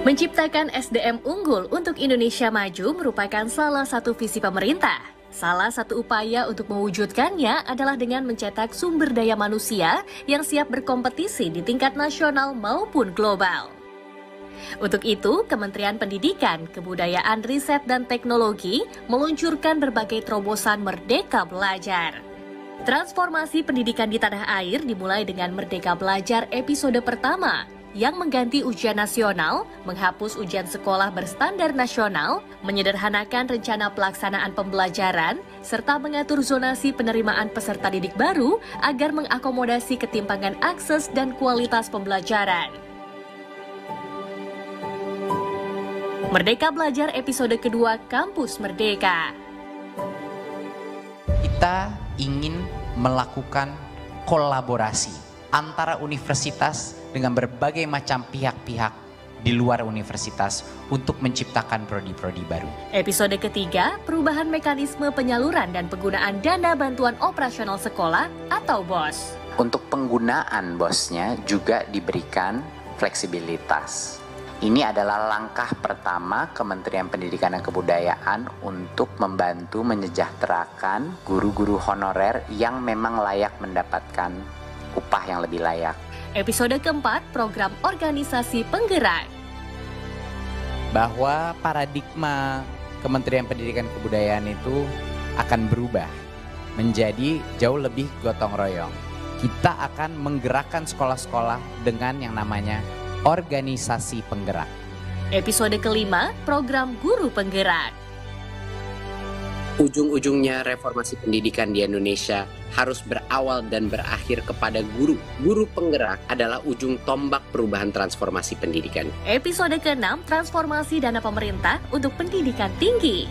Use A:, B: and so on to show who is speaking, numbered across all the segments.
A: Menciptakan SDM unggul untuk Indonesia maju merupakan salah satu visi pemerintah. Salah satu upaya untuk mewujudkannya adalah dengan mencetak sumber daya manusia yang siap berkompetisi di tingkat nasional maupun global. Untuk itu, Kementerian Pendidikan, Kebudayaan, Riset, dan Teknologi meluncurkan berbagai terobosan Merdeka Belajar. Transformasi pendidikan di tanah air dimulai dengan Merdeka Belajar episode pertama, yang mengganti ujian nasional, menghapus ujian sekolah berstandar nasional, menyederhanakan rencana pelaksanaan pembelajaran, serta mengatur zonasi penerimaan peserta didik baru agar mengakomodasi ketimpangan akses dan kualitas pembelajaran. Merdeka Belajar episode kedua, Kampus Merdeka.
B: Kita ingin melakukan kolaborasi antara universitas dengan berbagai macam pihak-pihak di luar universitas untuk menciptakan prodi-prodi baru.
A: Episode ketiga, perubahan mekanisme penyaluran dan penggunaan dana bantuan operasional sekolah atau BOS.
B: Untuk penggunaan BOS-nya juga diberikan fleksibilitas. Ini adalah langkah pertama Kementerian Pendidikan dan Kebudayaan untuk membantu menyejahterakan guru-guru honorer yang memang layak mendapatkan upah yang lebih layak.
A: Episode keempat, program organisasi penggerak.
B: Bahwa paradigma Kementerian Pendidikan dan Kebudayaan itu akan berubah menjadi jauh lebih gotong royong. Kita akan menggerakkan sekolah-sekolah dengan yang namanya organisasi penggerak.
A: Episode kelima, program guru penggerak.
C: Ujung-ujungnya reformasi pendidikan di Indonesia harus berawal dan berakhir kepada guru. Guru penggerak adalah ujung tombak perubahan transformasi pendidikan.
A: Episode ke-6, transformasi dana pemerintah untuk pendidikan tinggi.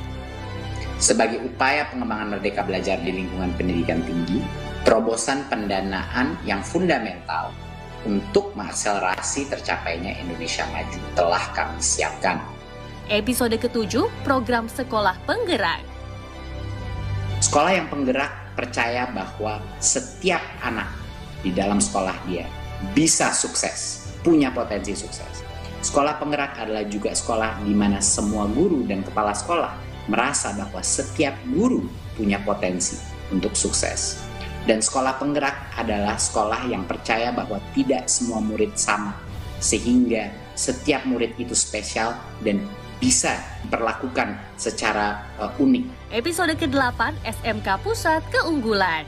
D: Sebagai upaya pengembangan Merdeka Belajar di lingkungan pendidikan tinggi, terobosan pendanaan yang fundamental untuk mengakselerasi tercapainya Indonesia Maju telah kami siapkan.
A: Episode ke-7, program sekolah penggerak.
D: Sekolah yang penggerak percaya bahwa setiap anak di dalam sekolah dia bisa sukses, punya potensi sukses. Sekolah penggerak adalah juga sekolah di mana semua guru dan kepala sekolah merasa bahwa setiap guru punya potensi untuk sukses. Dan sekolah penggerak adalah sekolah yang percaya bahwa tidak semua murid sama, sehingga setiap murid itu spesial dan bisa diperlakukan secara unik.
A: Episode ke-8, SMK Pusat Keunggulan.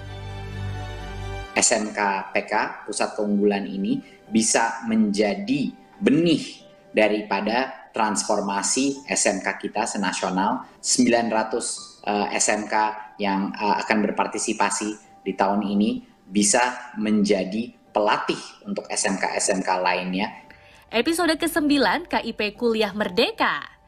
D: SMK PK, Pusat Keunggulan ini bisa menjadi benih daripada transformasi SMK kita senasional. 900 SMK yang akan berpartisipasi di tahun ini bisa menjadi pelatih untuk SMK-SMK lainnya.
A: Episode ke-9, KIP Kuliah Merdeka.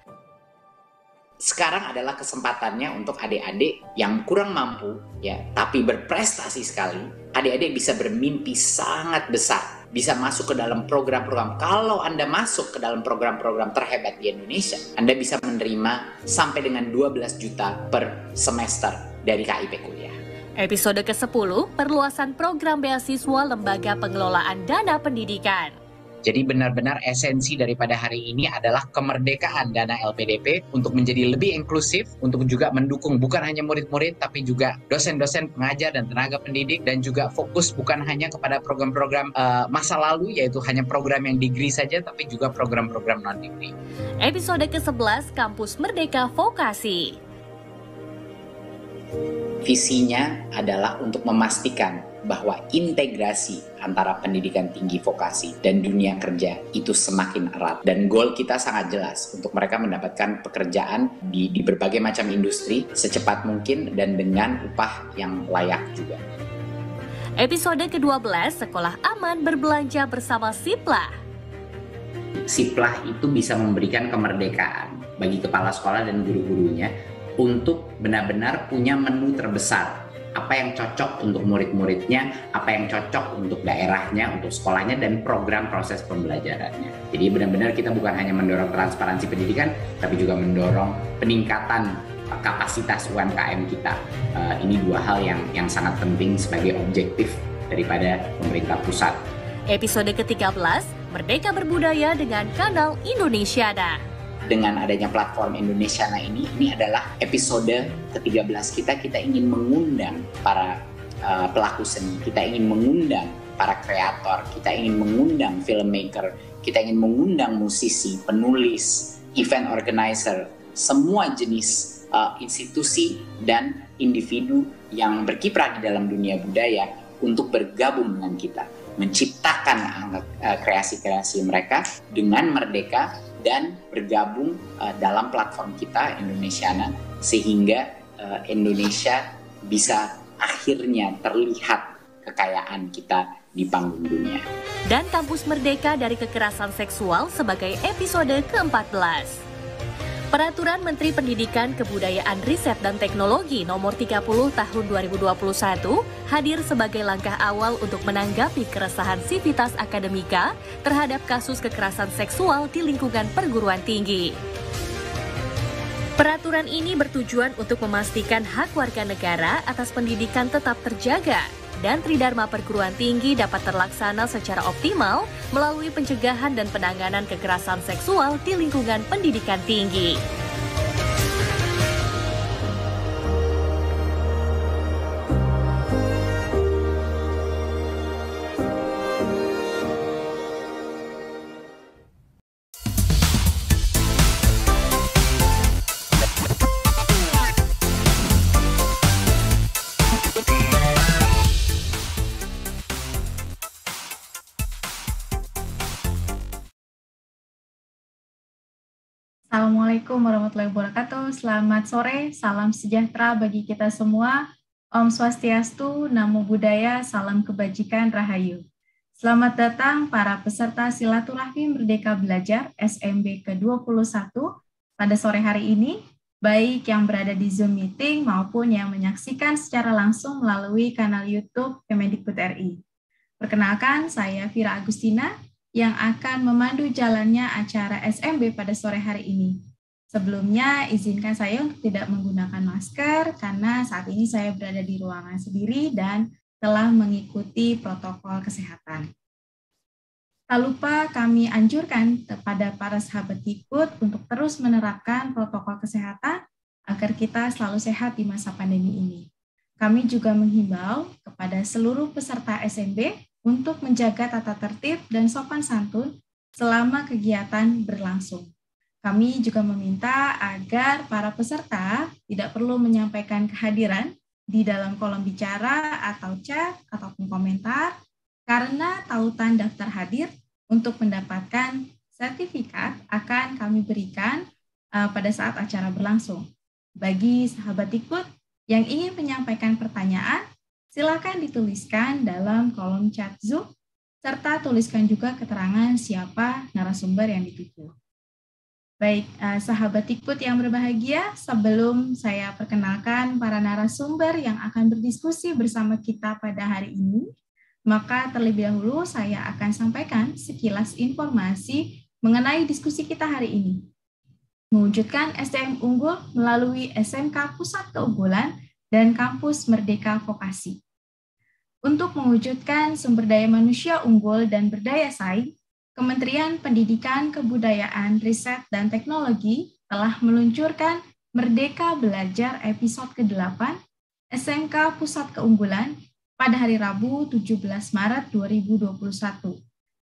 D: Sekarang adalah kesempatannya untuk adik-adik yang kurang mampu, ya, tapi berprestasi sekali. Adik-adik bisa bermimpi sangat besar, bisa masuk ke dalam program-program. Kalau Anda masuk ke dalam program-program terhebat di Indonesia, Anda bisa menerima sampai dengan 12 juta per semester dari KIP Kuliah.
A: Episode ke-10, perluasan program beasiswa Lembaga Pengelolaan Dana Pendidikan.
D: Jadi benar-benar esensi daripada hari ini adalah kemerdekaan dana LPDP untuk menjadi lebih inklusif, untuk juga mendukung bukan hanya murid-murid, tapi juga dosen-dosen, pengajar, dan tenaga pendidik, dan juga fokus bukan hanya kepada program-program masa lalu, yaitu hanya program yang degree saja, tapi juga program-program non-degree.
A: Episode ke-11, Kampus Merdeka Vokasi.
D: Visinya adalah untuk memastikan bahwa integrasi antara pendidikan tinggi vokasi dan dunia kerja itu semakin erat. Dan goal kita sangat jelas untuk mereka mendapatkan pekerjaan di berbagai macam industri secepat mungkin dan dengan upah yang layak juga.
A: Episode ke-12, Sekolah Aman Berbelanja Bersama Siplah.
D: Siplah itu bisa memberikan kemerdekaan bagi kepala sekolah dan guru-gurunya untuk benar-benar punya menu terbesar. Apa yang cocok untuk murid-muridnya, apa yang cocok untuk daerahnya, untuk sekolahnya, dan program proses pembelajarannya. Jadi benar-benar kita bukan hanya mendorong transparansi pendidikan, tapi juga mendorong peningkatan kapasitas UMKM kita. Ini dua hal yang sangat penting sebagai objektif daripada pemerintah pusat.
A: Episode ke-13, Merdeka Berbudaya dengan Kanal Indonesiana.
D: Dengan adanya platform Indonesiana ini adalah episode ke-13 kita ingin mengundang para pelaku seni, kita ingin mengundang para kreator, kita ingin mengundang filmmaker, kita ingin mengundang musisi, penulis, event organizer, semua jenis institusi dan individu yang berkiprah di dalam dunia budaya untuk bergabung dengan kita, menciptakan kreasi-kreasi mereka dengan merdeka dan bergabung dalam platform kita Indonesiana, sehingga Indonesia bisa akhirnya terlihat kekayaan kita di panggung dunia.
A: Dan Kampus Merdeka dari Kekerasan Seksual sebagai episode ke-14. Peraturan Menteri Pendidikan, Kebudayaan, Riset, dan Teknologi Nomor 30 Tahun 2021 hadir sebagai langkah awal untuk menanggapi keresahan sivitas akademika terhadap kasus kekerasan seksual di lingkungan perguruan tinggi. Peraturan ini bertujuan untuk memastikan hak warga negara atas pendidikan tetap terjaga dan tridharma perguruan tinggi dapat terlaksana secara optimal melalui pencegahan dan penanganan kekerasan seksual di lingkungan pendidikan tinggi.
E: Assalamualaikum warahmatullahi wabarakatuh. Selamat sore, salam sejahtera bagi kita semua. Om Swastiastu, Namo Buddhaya, salam kebajikan, Rahayu. Selamat datang para peserta Silaturahmi Merdeka Belajar SMB ke-21 pada sore hari ini, baik yang berada di Zoom meeting maupun yang menyaksikan secara langsung melalui kanal YouTube Kemendikbud RI. Perkenalkan, saya Vira Agustina, yang akan memandu jalannya acara SMB pada sore hari ini. Sebelumnya, izinkan saya untuk tidak menggunakan masker karena saat ini saya berada di ruangan sendiri dan telah mengikuti protokol kesehatan. Tak lupa kami anjurkan kepada para sahabat Dikbud untuk terus menerapkan protokol kesehatan agar kita selalu sehat di masa pandemi ini. Kami juga menghimbau kepada seluruh peserta SMB untuk menjaga tata tertib dan sopan santun selama kegiatan berlangsung. Kami juga meminta agar para peserta tidak perlu menyampaikan kehadiran di dalam kolom bicara atau chat ataupun komentar karena tautan daftar hadir untuk mendapatkan sertifikat akan kami berikan pada saat acara berlangsung. Bagi sahabat Dikbud yang ingin menyampaikan pertanyaan, silakan dituliskan dalam kolom chat Zoom, serta tuliskan juga keterangan siapa narasumber yang dituju. Baik, sahabat Dikbud yang berbahagia, sebelum saya perkenalkan para narasumber yang akan berdiskusi bersama kita pada hari ini, maka terlebih dahulu saya akan sampaikan sekilas informasi mengenai diskusi kita hari ini. Mewujudkan SDM unggul melalui SMK Pusat Keunggulan dan Kampus Merdeka Vokasi. Untuk mewujudkan sumber daya manusia unggul dan berdaya saing, Kementerian Pendidikan, Kebudayaan, Riset, dan Teknologi telah meluncurkan Merdeka Belajar episode ke-8 SMK Pusat Keunggulan pada hari Rabu 17 Maret 2021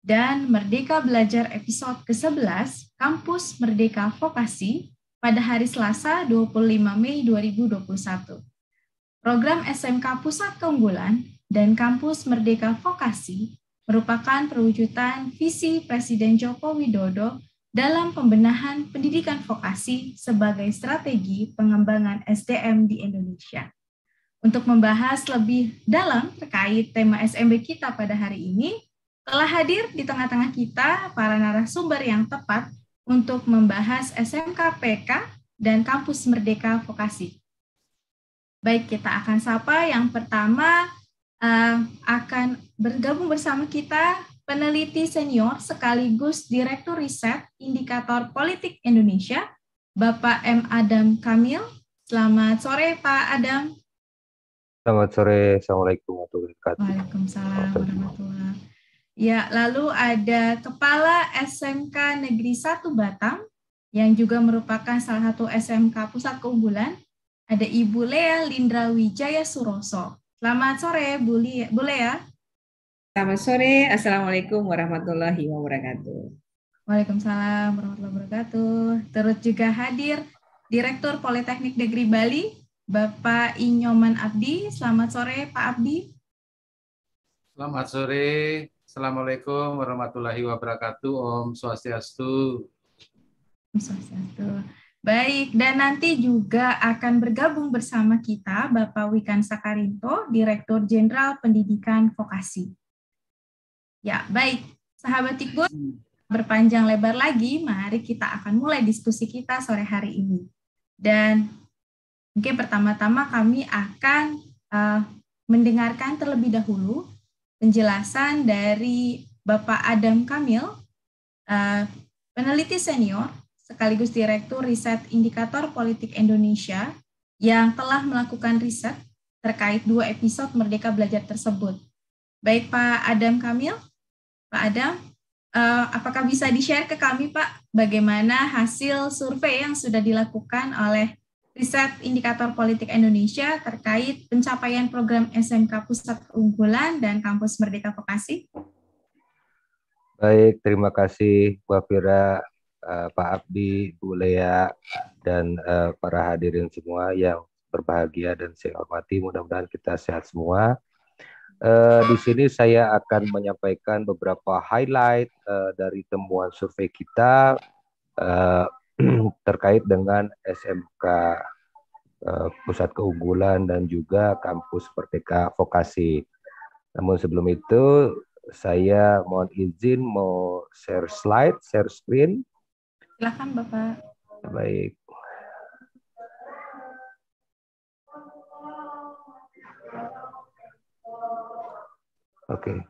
E: dan Merdeka Belajar episode ke-11 Kampus Merdeka Vokasi pada hari Selasa 25 Mei 2021. Program SMK Pusat Keunggulan dan Kampus Merdeka Vokasi merupakan perwujudan visi Presiden Joko Widodo dalam pembenahan pendidikan vokasi sebagai strategi pengembangan SDM di Indonesia. Untuk membahas lebih dalam terkait tema SMB kita pada hari ini, telah hadir di tengah-tengah kita para narasumber yang tepat untuk membahas SMK PK dan Kampus Merdeka Vokasi. Baik, kita akan sapa yang pertama akan bergabung bersama kita peneliti senior sekaligus Direktur Riset Indikator Politik Indonesia, Bapak M. Adam Kamil. Selamat sore, Pak Adam.
F: Selamat sore, Assalamualaikum warahmatullahi wabarakatuh.
E: Waalaikumsalam warahmatullahi wabarakatuh. Ya, lalu ada Kepala SMK Negeri 1 Batam, yang juga merupakan salah satu SMK Pusat Keunggulan, ada Ibu Lea Lindra Wijaya Suroso. Selamat sore, Bu Lea.
F: Selamat sore, Assalamualaikum warahmatullahi wabarakatuh.
E: Waalaikumsalam warahmatullahi wabarakatuh. Terus juga hadir Direktur Politeknik Negeri Bali, Bapak Inyoman Abdi. Selamat sore, Pak Abdi.
G: Selamat sore. Assalamualaikum warahmatullahi wabarakatuh. Om Swastiastu.
E: Om Swastiastu. Baik, dan nanti juga akan bergabung bersama kita Bapak Wikan Sakarinto, Direktur Jenderal Pendidikan Vokasi. Ya, baik. Sahabat Tikbun, berpanjang lebar lagi, mari kita akan mulai diskusi kita sore hari ini. Dan mungkin pertama-tama kami akan mendengarkan terlebih dahulu penjelasan dari Bapak Adam Kamil, peneliti senior sekaligus Direktur Riset Indikator Politik Indonesia yang telah melakukan riset terkait 2 episode Merdeka Belajar tersebut. Baik Pak Adam Kamil, Pak Adam, apakah bisa di-share ke kami Pak bagaimana hasil survei yang sudah dilakukan oleh Riset Indikator Politik Indonesia terkait pencapaian program SMK Pusat Keunggulan dan Kampus Merdeka Vokasi?
H: Baik, terima kasih Mbak Fira, Pak Abdi, Bu Lea, dan para hadirin semua yang berbahagia dan saya hormati. Mudah-mudahan kita sehat semua. Di sini saya akan menyampaikan beberapa highlight dari temuan survei kita terkait dengan SMK Pusat Keunggulan dan juga Kampus Merdeka Vokasi. Namun sebelum itu, saya mohon izin mau share slide, share screen.
E: Silakan Bapak.
H: Baik. Oke,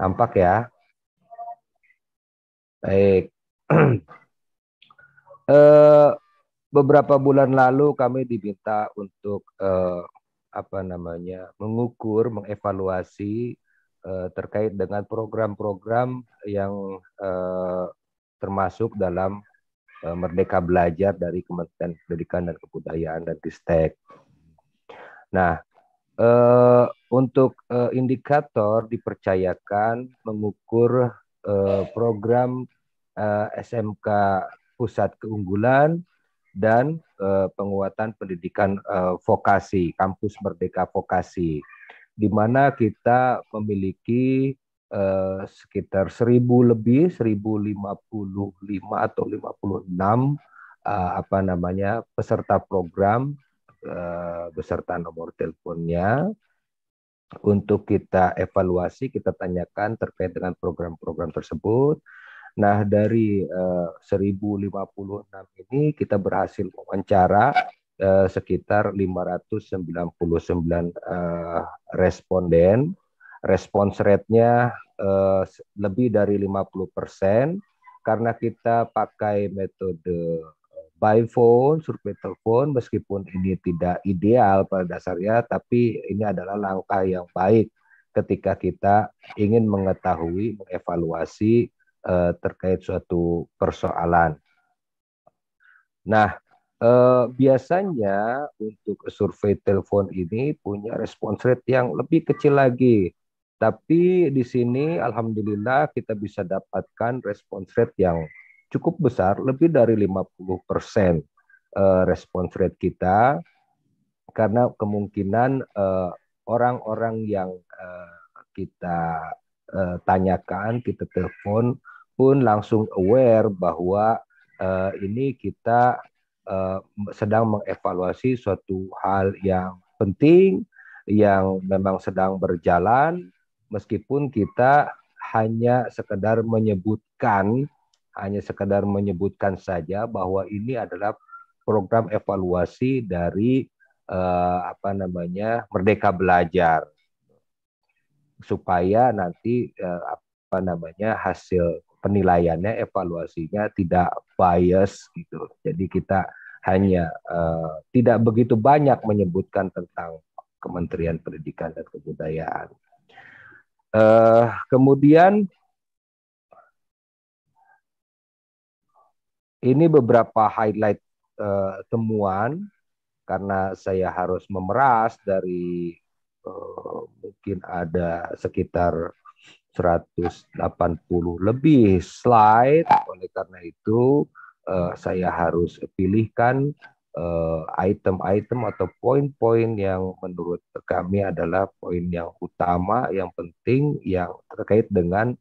H: nampak ya? Baik. Beberapa bulan lalu kami diminta untuk mengukur, mengevaluasi terkait dengan program-program yang termasuk dalam Merdeka Belajar dari Kementerian Pendidikan dan Kebudayaan dan Ristek. Nah, untuk indikator dipercayakan mengukur program SMK Pusat Keunggulan dan penguatan pendidikan vokasi, Kampus Merdeka Vokasi, di mana kita memiliki sekitar 1.000 lebih, 1.055 atau 56 peserta program beserta nomor teleponnya untuk kita evaluasi, kita tanyakan terkait dengan program-program tersebut. Nah, dari 1.056 ini kita berhasil wawancara sekitar 599 responden. Respons rate-nya lebih dari 50% karena kita pakai metode by phone, survei telepon, meskipun ini tidak ideal pada dasarnya, tapi ini adalah langkah yang baik ketika kita ingin mengetahui, mengevaluasi terkait suatu persoalan. Nah, biasanya untuk survei telepon ini punya respons rate yang lebih kecil lagi. Tapi di sini alhamdulillah kita bisa dapatkan respons rate yang cukup besar, lebih dari 50% respons rate kita, karena kemungkinan orang-orang yang kita tanyakan, kita telepon pun langsung aware bahwa ini kita sedang mengevaluasi suatu hal yang penting yang memang sedang berjalan, meskipun kita hanya sekedar menyebutkan saja bahwa ini adalah program evaluasi dari Merdeka Belajar, supaya nanti hasil penilaiannya, evaluasinya tidak bias gitu. Jadi kita hanya tidak begitu banyak menyebutkan tentang Kementerian Pendidikan dan Kebudayaan. Kemudian ini beberapa highlight temuan karena saya harus memeras dari mungkin ada sekitar 180 lebih slide. Oleh karena itu saya harus pilihkan item-item atau poin-poin yang menurut kami adalah poin yang utama, yang penting, yang terkait dengan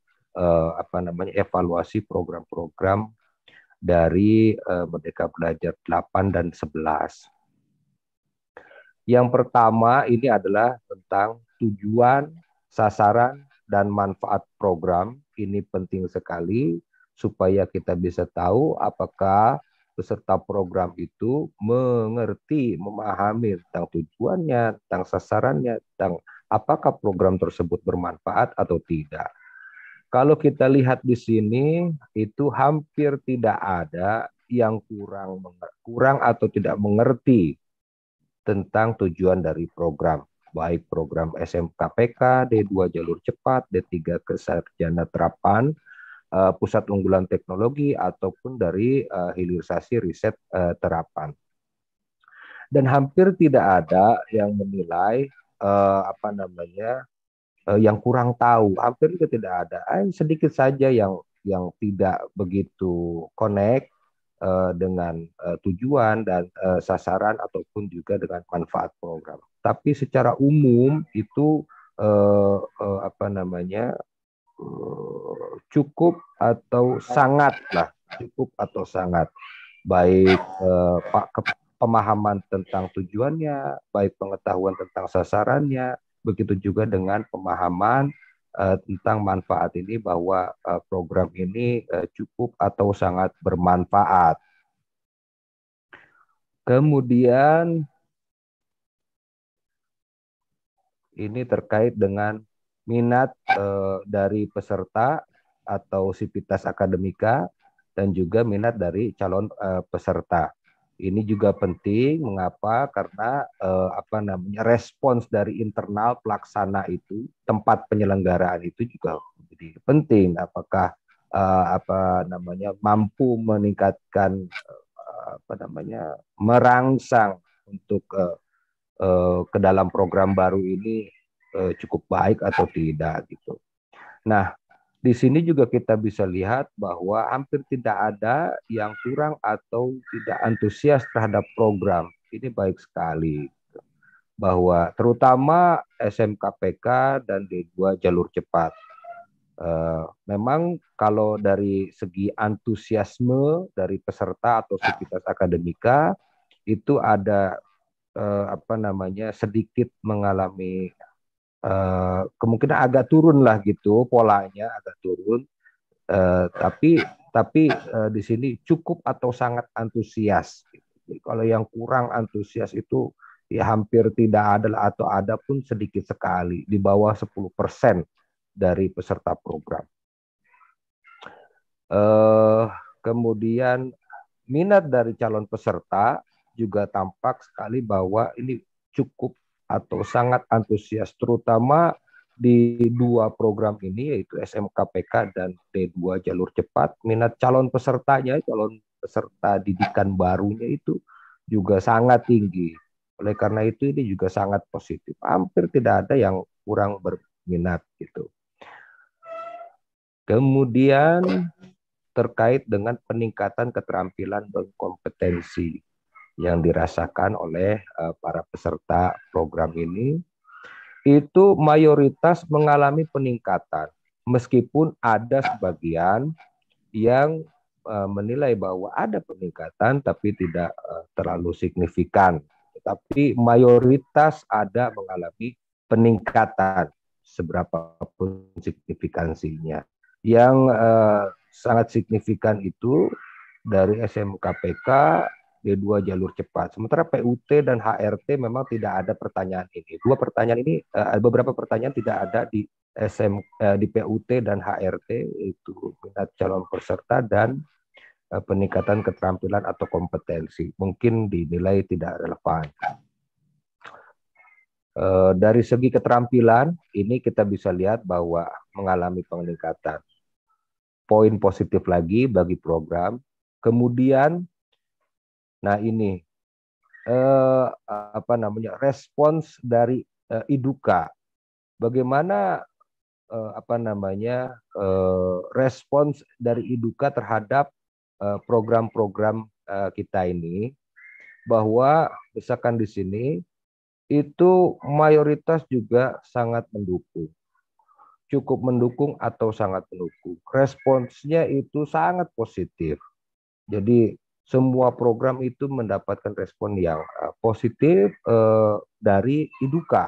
H: evaluasi program-program dari Merdeka Belajar 8 dan 11. Yang pertama ini adalah tentang tujuan, sasaran, dan manfaat program. Ini penting sekali supaya kita bisa tahu apakah peserta program itu mengerti, memahami tentang tujuannya, tentang sasarannya, tentang apakah program tersebut bermanfaat atau tidak. Kalau kita lihat di sini, itu hampir tidak ada yang kurang atau tidak mengerti tentang tujuan dari program, baik program SMKPK, D2 jalur cepat, D3 kesarjana terapan, pusat unggulan teknologi, ataupun dari hilirisasi riset terapan. Dan hampir tidak ada yang menilai yang kurang tahu, hampir juga tidak ada. Sedikit saja yang tidak begitu connect dengan tujuan dan sasaran ataupun juga dengan manfaat program. Tapi secara umum itu cukup atau sangat baik pemahaman tentang tujuannya, baik pengetahuan tentang sasarannya, begitu juga dengan pemahaman tentang manfaat ini, bahwa program ini cukup atau sangat bermanfaat. Kemudian ini terkait dengan minat dari peserta atau sivitas akademika dan juga minat dari calon peserta. Ini juga penting, mengapa? Karena respons dari internal pelaksana itu, tempat penyelenggaraan itu juga menjadi penting. Apakah mampu meningkatkan merangsang untuk ke dalam program baru ini cukup baik atau tidak gitu. Nah, di sini juga kita bisa lihat bahwa hampir tidak ada yang kurang atau tidak antusias terhadap program. Ini baik sekali. Bahwa terutama SMKPK dan D2 jalur cepat. Memang kalau dari segi antusiasme dari peserta atau sivitas akademika itu ada sedikit mengalami kemungkinan agak turun lah gitu, polanya agak turun, tapi di sini cukup atau sangat antusias. Jadi kalau yang kurang antusias itu ya hampir tidak ada, atau ada pun sedikit sekali, di bawah 10% dari peserta program. Kemudian minat dari calon peserta juga tampak sekali bahwa ini cukup atau sangat antusias, terutama di dua program ini, yaitu SMKPK dan D2 jalur cepat. Minat calon pesertanya, calon peserta didikan barunya itu juga sangat tinggi. Oleh karena itu ini juga sangat positif. Hampir tidak ada yang kurang berminat gitu. Kemudian terkait dengan peningkatan keterampilan dan kompetensi yang dirasakan oleh para peserta program ini, itu mayoritas mengalami peningkatan, meskipun ada sebagian yang menilai bahwa ada peningkatan tapi tidak terlalu signifikan. Tapi mayoritas ada mengalami peningkatan, seberapapun signifikansinya. Yang sangat signifikan itu dari SMKPK, D2 jalur cepat. Sementara PUT dan HRT memang tidak ada pertanyaan ini. Dua pertanyaan ini, beberapa pertanyaan tidak ada di di PUT dan HRT, itu minat calon peserta dan peningkatan keterampilan atau kompetensi. Mungkin dinilai tidak relevan. Dari segi keterampilan, ini kita bisa lihat bahwa mengalami peningkatan. Poin positif lagi bagi program. Kemudian, nah ini respons dari IDUKA. Bagaimana respons dari IDUKA terhadap program-program kita ini, bahwa misalkan di sini itu mayoritas juga sangat mendukung, cukup mendukung atau sangat mendukung. Responsnya itu sangat positif. Jadi semua program itu mendapatkan respon yang positif dari IDUKA,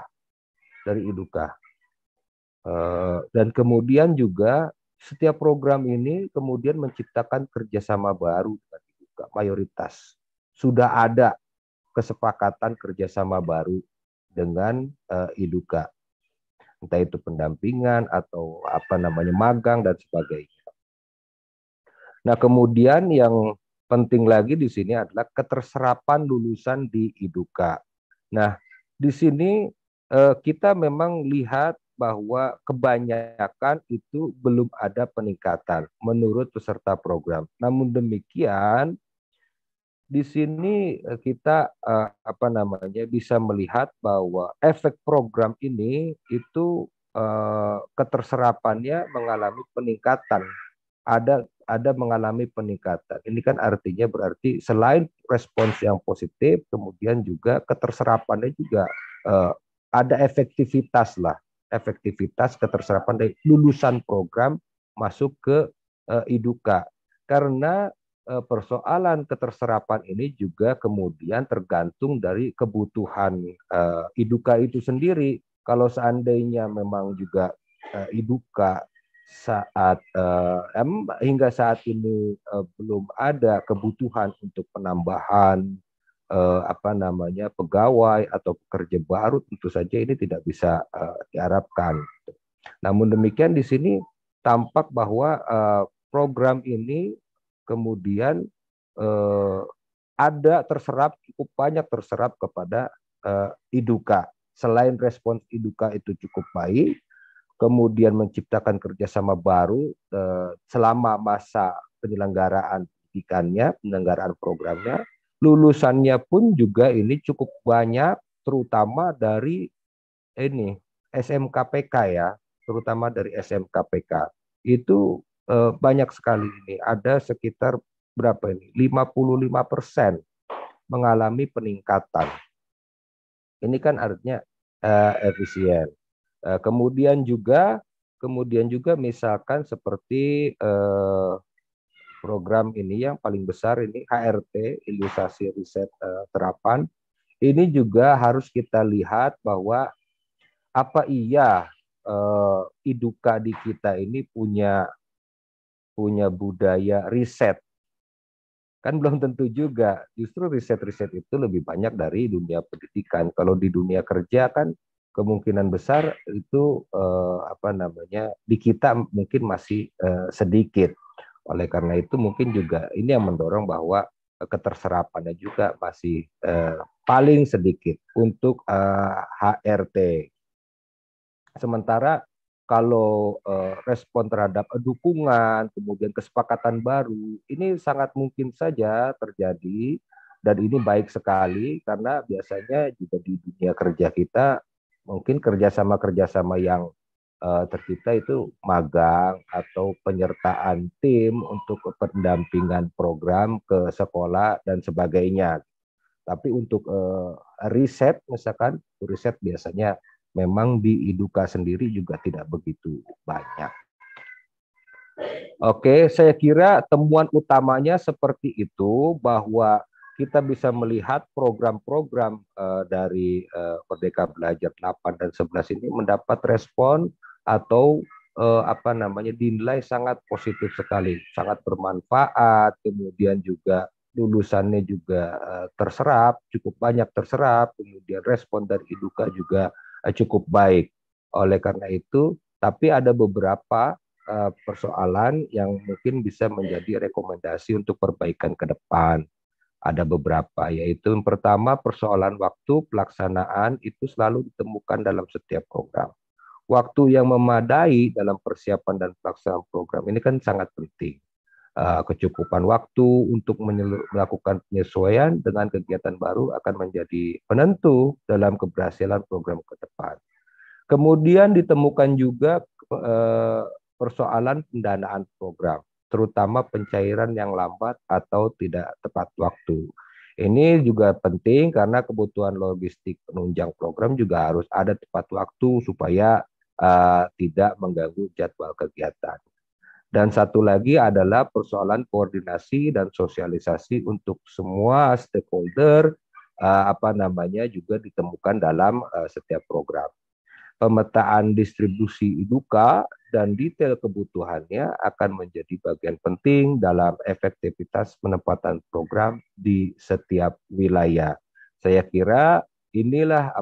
H: dan kemudian juga setiap program ini kemudian menciptakan kerjasama baru dengan IDUKA. Mayoritas sudah ada kesepakatan kerjasama baru dengan IDUKA, entah itu pendampingan atau magang dan sebagainya. Nah, kemudian yang penting lagi di sini adalah keterserapan lulusan di IDUKA. Nah, di sini kita memang lihat bahwa kebanyakan itu belum ada peningkatan menurut peserta program. Namun demikian, di sini kita bisa melihat bahwa efek program ini itu keterserapannya mengalami peningkatan, ada mengalami peningkatan. Ini kan artinya berarti selain respons yang positif, kemudian juga keterserapannya juga ada efektivitas keterserapan dari lulusan program masuk ke IDUKA. Karena persoalan keterserapan ini juga kemudian tergantung dari kebutuhan IDUKA itu sendiri. Kalau seandainya memang juga IDUKA hingga saat ini belum ada kebutuhan untuk penambahan pegawai atau pekerja baru, tentu saja ini tidak bisa diharapkan. Namun demikian di sini tampak bahwa program ini kemudian ada cukup banyak terserap kepada IDUKA. Selain respons IDUKA itu cukup baik, kemudian menciptakan kerjasama baru selama masa penyelenggaraan pendidikannya, penyelenggaraan programnya, lulusannya pun juga ini cukup banyak, terutama dari SMKPK ya, terutama dari SMKPK. Itu banyak sekali ini, ada sekitar berapa ini? 55% mengalami peningkatan. Ini kan artinya efisien. Kemudian juga misalkan seperti program ini yang paling besar ini HRT, Ilustrasi Riset Terapan. Ini juga harus kita lihat bahwa apa iya IDUKA di kita ini punya budaya riset. Kan belum tentu juga. Justru riset-riset itu lebih banyak dari dunia pendidikan. Kalau di dunia kerja kan kemungkinan besar itu di kita mungkin masih sedikit. Oleh karena itu mungkin juga ini yang mendorong bahwa keterserapannya juga masih paling sedikit untuk HRT. Sementara kalau respon terhadap dukungan, kemudian kesepakatan baru, ini sangat mungkin saja terjadi, dan ini baik sekali karena biasanya juga di dunia kerja kita mungkin kerjasama yang tercipta itu magang atau penyertaan tim untuk pendampingan program ke sekolah dan sebagainya. Tapi untuk riset misalkan, riset biasanya memang di IDUKA sendiri juga tidak begitu banyak. Oke, saya kira temuan utamanya seperti itu, bahwa kita bisa melihat program-program dari Merdeka Belajar 8 dan 11 ini mendapat respon atau dinilai sangat positif sekali, sangat bermanfaat, kemudian juga lulusannya juga terserap, cukup banyak terserap, kemudian respon dari IDUKA juga cukup baik. Oleh karena itu, tapi ada beberapa persoalan yang mungkin bisa menjadi rekomendasi untuk perbaikan ke depan. Ada beberapa, yaitu yang pertama persoalan waktu pelaksanaan itu selalu ditemukan dalam setiap program. Waktu yang memadai dalam persiapan dan pelaksanaan program ini kan sangat penting. Kecukupan waktu untuk melakukan penyesuaian dengan kegiatan baru akan menjadi penentu dalam keberhasilan program ke depan. Kemudian ditemukan juga persoalan pendanaan program, terutama pencairan yang lambat atau tidak tepat waktu. Ini juga penting karena kebutuhan logistik penunjang program juga harus ada tepat waktu supaya tidak mengganggu jadwal kegiatan. Dan satu lagi adalah persoalan koordinasi dan sosialisasi untuk semua stakeholder juga ditemukan dalam setiap program. Pemetaan distribusi IDUKA dan detail kebutuhannya akan menjadi bagian penting dalam efektivitas penempatan program di setiap wilayah. Saya kira inilah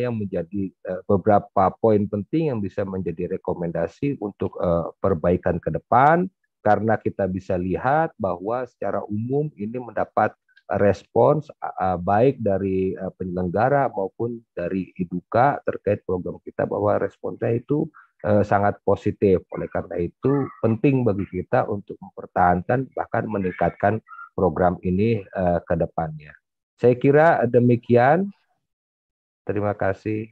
H: menjadi beberapa poin penting yang bisa menjadi rekomendasi untuk perbaikan ke depan, karena kita bisa lihat bahwa secara umum ini mendapat respons baik dari penyelenggara maupun dari IDUKA terkait program kita, bahwa responsnya itu sangat positif. Oleh karena itu penting bagi kita untuk mempertahankan bahkan meningkatkan program ini ke depannya. Saya kira demikian. Terima kasih.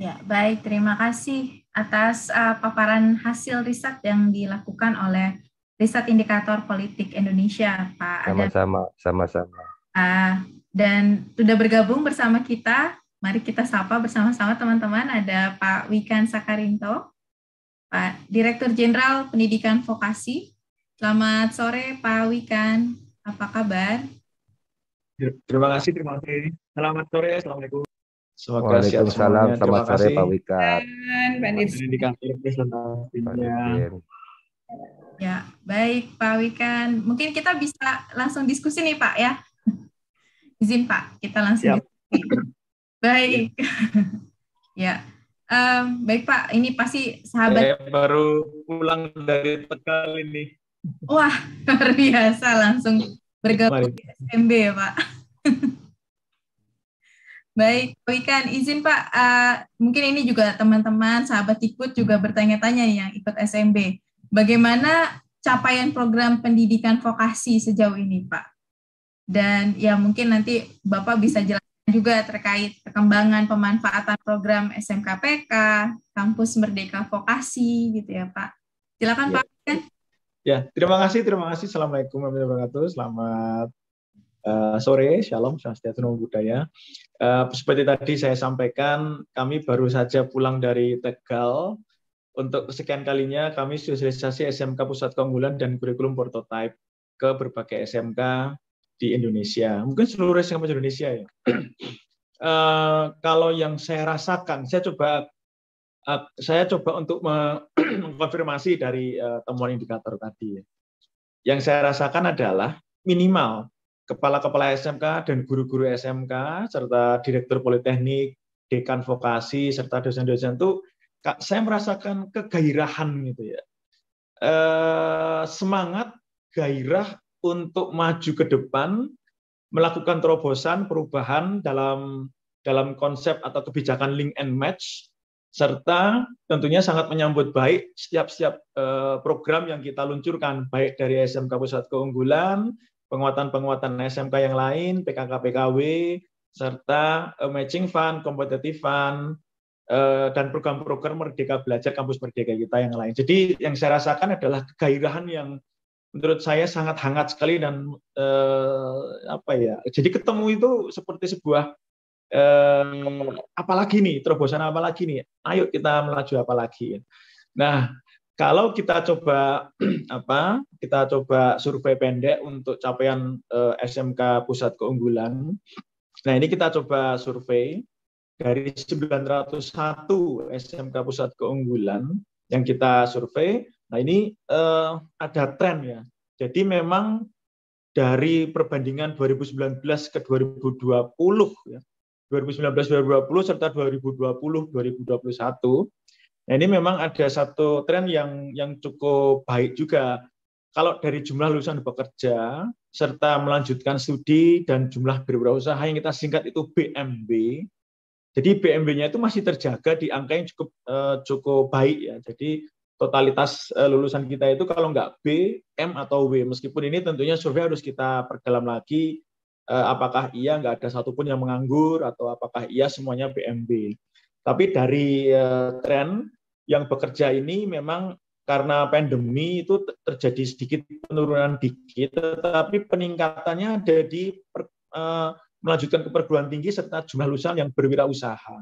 E: Ya, baik. Terima kasih atas paparan hasil riset yang dilakukan oleh Riset Indikator Politik Indonesia, Pak Adam.
H: Sama-sama.
E: Dan sudah bergabung bersama kita. Mari kita sapa bersama-sama teman-teman. Ada Pak Wikan Sakarinto, Pak Direktur Jenderal Pendidikan Vokasi. Selamat sore, Pak Wikan. Apa kabar?
I: Terima kasih. Selamat sore, Assalamualaikum.
H: Semoga Waalaikumsalam, selamat sore Pak Wikan.
I: Pendidikan presentasinya.
E: Ya, baik Pak Wikan. Mungkin kita bisa langsung diskusi nih Pak ya. Izin Pak, kita langsung diskusi. Baik. Ya, baik Pak. Ini pasti sahabat.
I: Saya baru pulang dari Tegal ini.
E: Wah, luar biasa, langsung bergabung di SMB ya Pak. Baik, Pak Wikan, izin Pak, mungkin ini juga teman-teman sahabat ikut juga bertanya-tanya yang ikut SMB. Bagaimana capaian program pendidikan vokasi sejauh ini, Pak? Dan ya mungkin nanti Bapak bisa jelaskan juga terkait perkembangan pemanfaatan program SMKPK, Kampus Merdeka Vokasi, gitu ya Pak. Silakan Pak.
I: Ya, terima kasih. Assalamualaikum warahmatullahi wabarakatuh. Selamat sore, Shalom, Swastiastu, Namo Buddhaya. Seperti tadi saya sampaikan, kami baru saja pulang dari Tegal. Untuk sekian kalinya kami sosialisasi SMK Pusat Keunggulan dan kurikulum prototype ke berbagai SMK di Indonesia. Mungkin seluruh SMK di Indonesia ya. Kalau yang saya rasakan, saya coba untuk mengkonfirmasi dari temuan indikator tadi. Yang saya rasakan adalah minimal kepala-kepala SMK dan guru-guru SMK, serta direktur politeknik, dekan vokasi, serta dosen-dosen itu, saya merasakan kegairahan gitu ya. Semangat, gairah untuk maju ke depan, melakukan terobosan, perubahan dalam konsep atau kebijakan link and match, serta tentunya sangat menyambut baik setiap program yang kita luncurkan, baik dari SMK Pusat Keunggulan, penguatan SMK yang lain, PKK-PKW, serta matching fund, competitive fund, dan program-program Merdeka Belajar, Kampus Merdeka kita yang lain. Jadi yang saya rasakan adalah kegairahan yang menurut saya sangat hangat sekali dan jadi ketemu itu seperti sebuah apalagi nih, terobosan apalagi nih, ayo kita melaju apalagi. Nah, kalau kita coba survei pendek untuk capaian SMK Pusat Keunggulan. Nah, ini kita coba survei dari 901 SMK Pusat Keunggulan yang kita survei. Nah, ini ada tren ya. Jadi memang dari perbandingan 2019 ke 2020 ya. 2019-2020 serta 2020-2021. Nah, ini memang ada satu tren yang cukup baik juga. kalau dari jumlah lulusan bekerja serta melanjutkan studi dan jumlah berwirausaha yang kita singkat itu BMB. Jadi BMB-nya itu masih terjaga di angka yang cukup baik ya. Jadi totalitas lulusan kita itu kalau nggak B, M atau W. Meskipun ini tentunya survei harus kita perdalam lagi, apakah iya nggak ada satupun yang menganggur atau apakah iya semuanya BMB. Tapi dari tren yang bekerja ini memang karena pandemi itu terjadi sedikit penurunan dikit, tetapi peningkatannya ada di melanjutkan ke perguruan tinggi serta jumlah lulusan yang berwirausaha.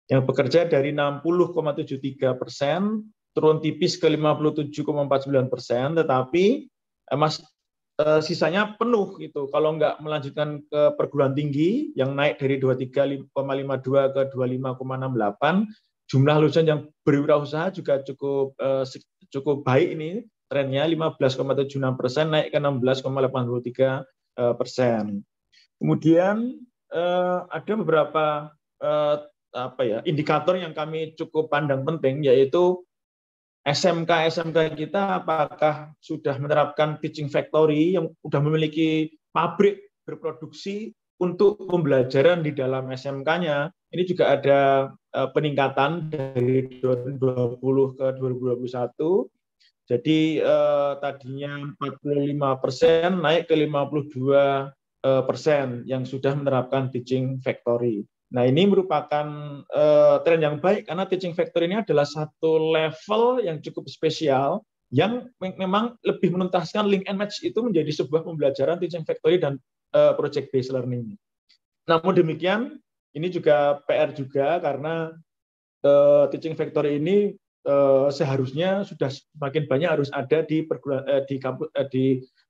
I: Yang bekerja dari 60,73% turun tipis ke 57,49%, tetapi sisanya penuh gitu. Kalau nggak melanjutkan ke perguruan tinggi yang naik dari 23,52 ke 25,68, jumlah lulusan yang berwirausaha juga cukup baik ini trennya 15,76% naik ke 16,83%. Kemudian ada beberapa indikator yang kami cukup pandang penting, yaitu SMK kita apakah sudah menerapkan teaching factory yang sudah memiliki pabrik berproduksi untuk pembelajaran di dalam SMK-nya. Ini juga ada peningkatan dari 2020 ke 2021. Jadi tadinya 45% naik ke 52% yang sudah menerapkan teaching factory. Nah, ini merupakan tren yang baik karena teaching factory ini adalah satu level yang cukup spesial yang memang lebih menuntaskan link and match itu menjadi sebuah pembelajaran teaching factory dan project based learning. Namun demikian, ini juga PR juga karena teaching factory ini seharusnya sudah semakin banyak harus ada di